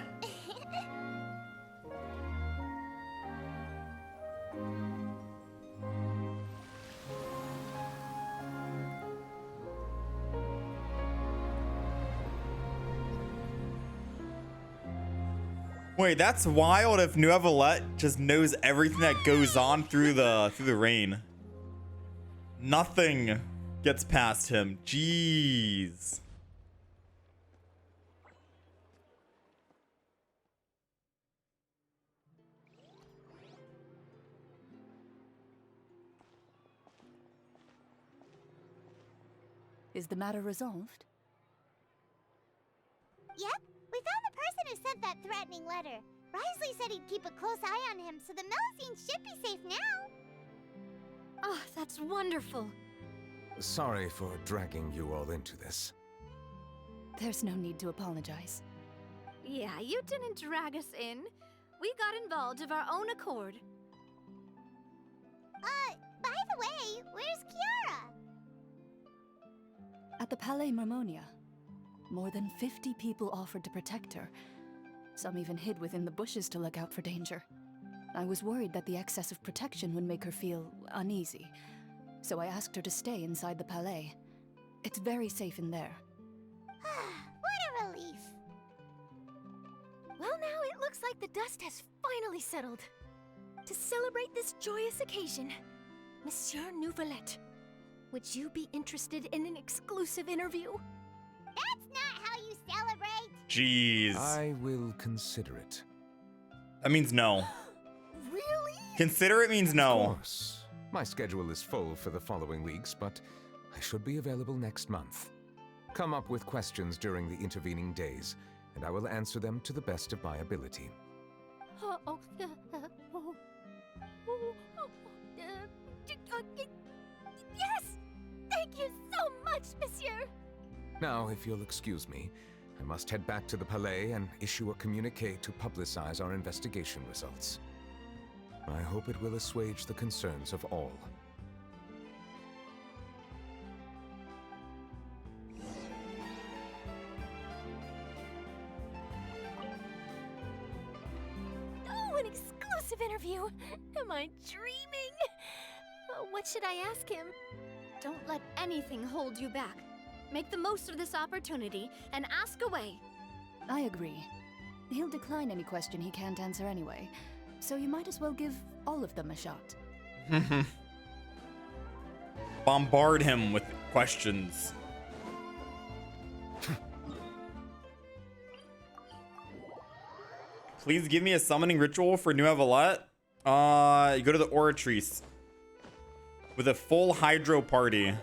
Wait, that's wild if Neuvillette just knows everything that goes on through the rain. Nothing gets past him. Jeez. Is the matter resolved? Yep, we found the person who sent that threatening letter. Risley said he'd keep a close eye on him, so the Melusines should be safe now. Oh, that's wonderful. Sorry for dragging you all into this. There's no need to apologize. Yeah, you didn't drag us in. We got involved of our own accord. By the way, where's Kiara? At the Palais Marmonia, more than 50 people offered to protect her. Some even hid within the bushes to look out for danger. I was worried that the excess of protection would make her feel uneasy, so I asked her to stay inside the Palais. It's very safe in there. What a relief. Well, now it looks like the dust has finally settled. To celebrate this joyous occasion, Monsieur Neuvillette, would you be interested in an exclusive interview? That's not how you celebrate. Jeez. I will consider it. That means no. Really? Consider it means no. Of course. My schedule is full for the following weeks, but I should be available next month. Come up with questions during the intervening days, and I will answer them to the best of my ability. Yes! Thank you so much, monsieur! Now, if you'll excuse me, I must head back to the Palais and issue a communique to publicize our investigation results. I hope it will assuage the concerns of all. Oh, an exclusive interview! Am I dreaming? What should I ask him? Don't let anything hold you back. Make the most of this opportunity and ask away. I agree. He'll decline any question he can't answer anyway, so you might as well give all of them a shot. Bombard him with questions. Please give me a summoning ritual for Neuvillette. You go to the Oratrice with a full hydro party.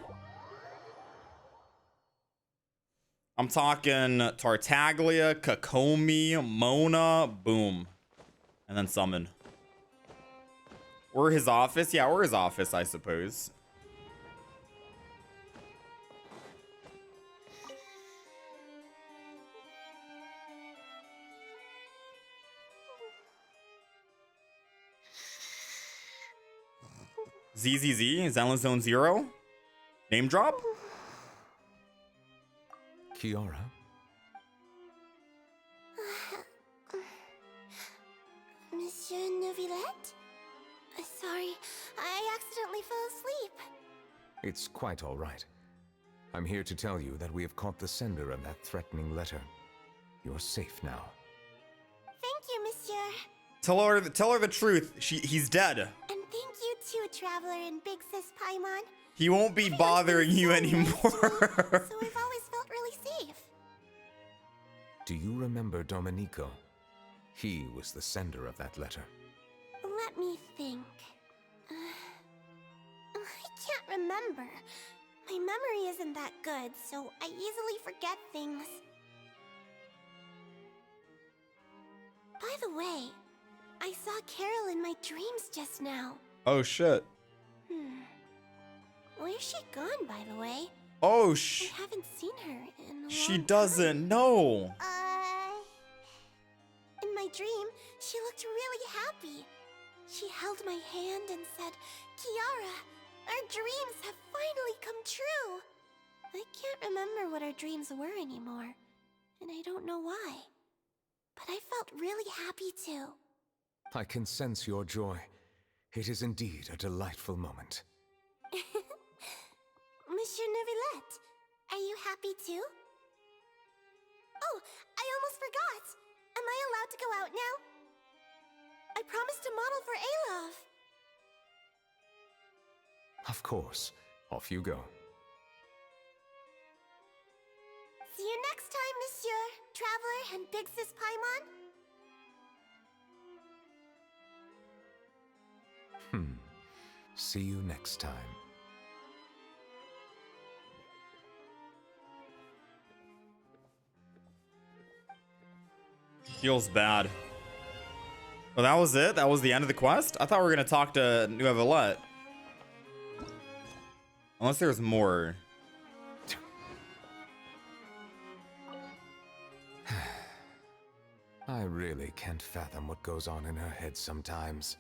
I'm talking Tartaglia, Kakomi, Mona, boom. And then summon. Or his office. Yeah, or his office, I suppose. ZZZ, Zenless Zone 0. Name drop? Kiara? Monsieur Neuvillette? Sorry, I accidentally fell asleep. It's quite all right. I'm here to tell you that we have caught the sender of that threatening letter. You're safe now. Thank you, monsieur. Tell her the truth. He's dead. And thank you too, Traveler and Big Sis Paimon. He won't be bothering you anymore. So I've always felt really safe. Do you remember Domenico? He was the sender of that letter. Let me think. I can't remember. My memory isn't that good, so I easily forget things. By the way, I saw Carol in my dreams just now. Oh shit. Where's she gone, by the way? Oh I haven't seen her in a she long doesn't know. In my dream, she looked really happy. She held my hand and said, "Kiara, our dreams have finally come true." I can't remember what our dreams were anymore, and I don't know why. But I felt really happy too. I can sense your joy. It is indeed a delightful moment. Monsieur Neuvillette, are you happy too? Oh, I almost forgot. Am I allowed to go out now? I promised to model for Alov. Of course. Off you go. See you next time, Monsieur, Traveler, and Big Sis Paimon. See you next time. Feels bad. Well, that was it? That was the end of the quest? I thought we were going to talk to Neuvillette. Unless there's more. I really can't fathom what goes on in her head sometimes.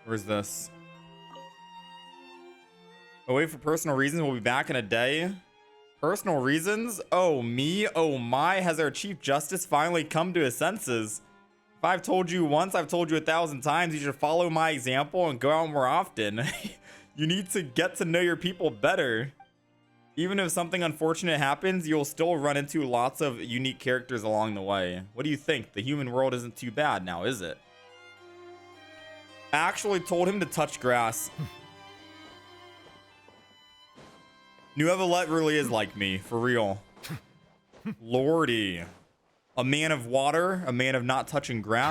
Where's this? Away for personal reasons. We'll be back in a day. Personal reasons? Oh, me? Oh, my. Has our Chief Justice finally come to his senses? If I've told you once, I've told you 1,000 times. You should follow my example and go out more often. You need to get to know your people better. Even if something unfortunate happens, you'll still run into lots of unique characters along the way. What do you think? The human world isn't too bad now, is it? Actually told him to touch grass. Neuvillette really is like me, for real. Lordy. A man of water, a man of not touching grass.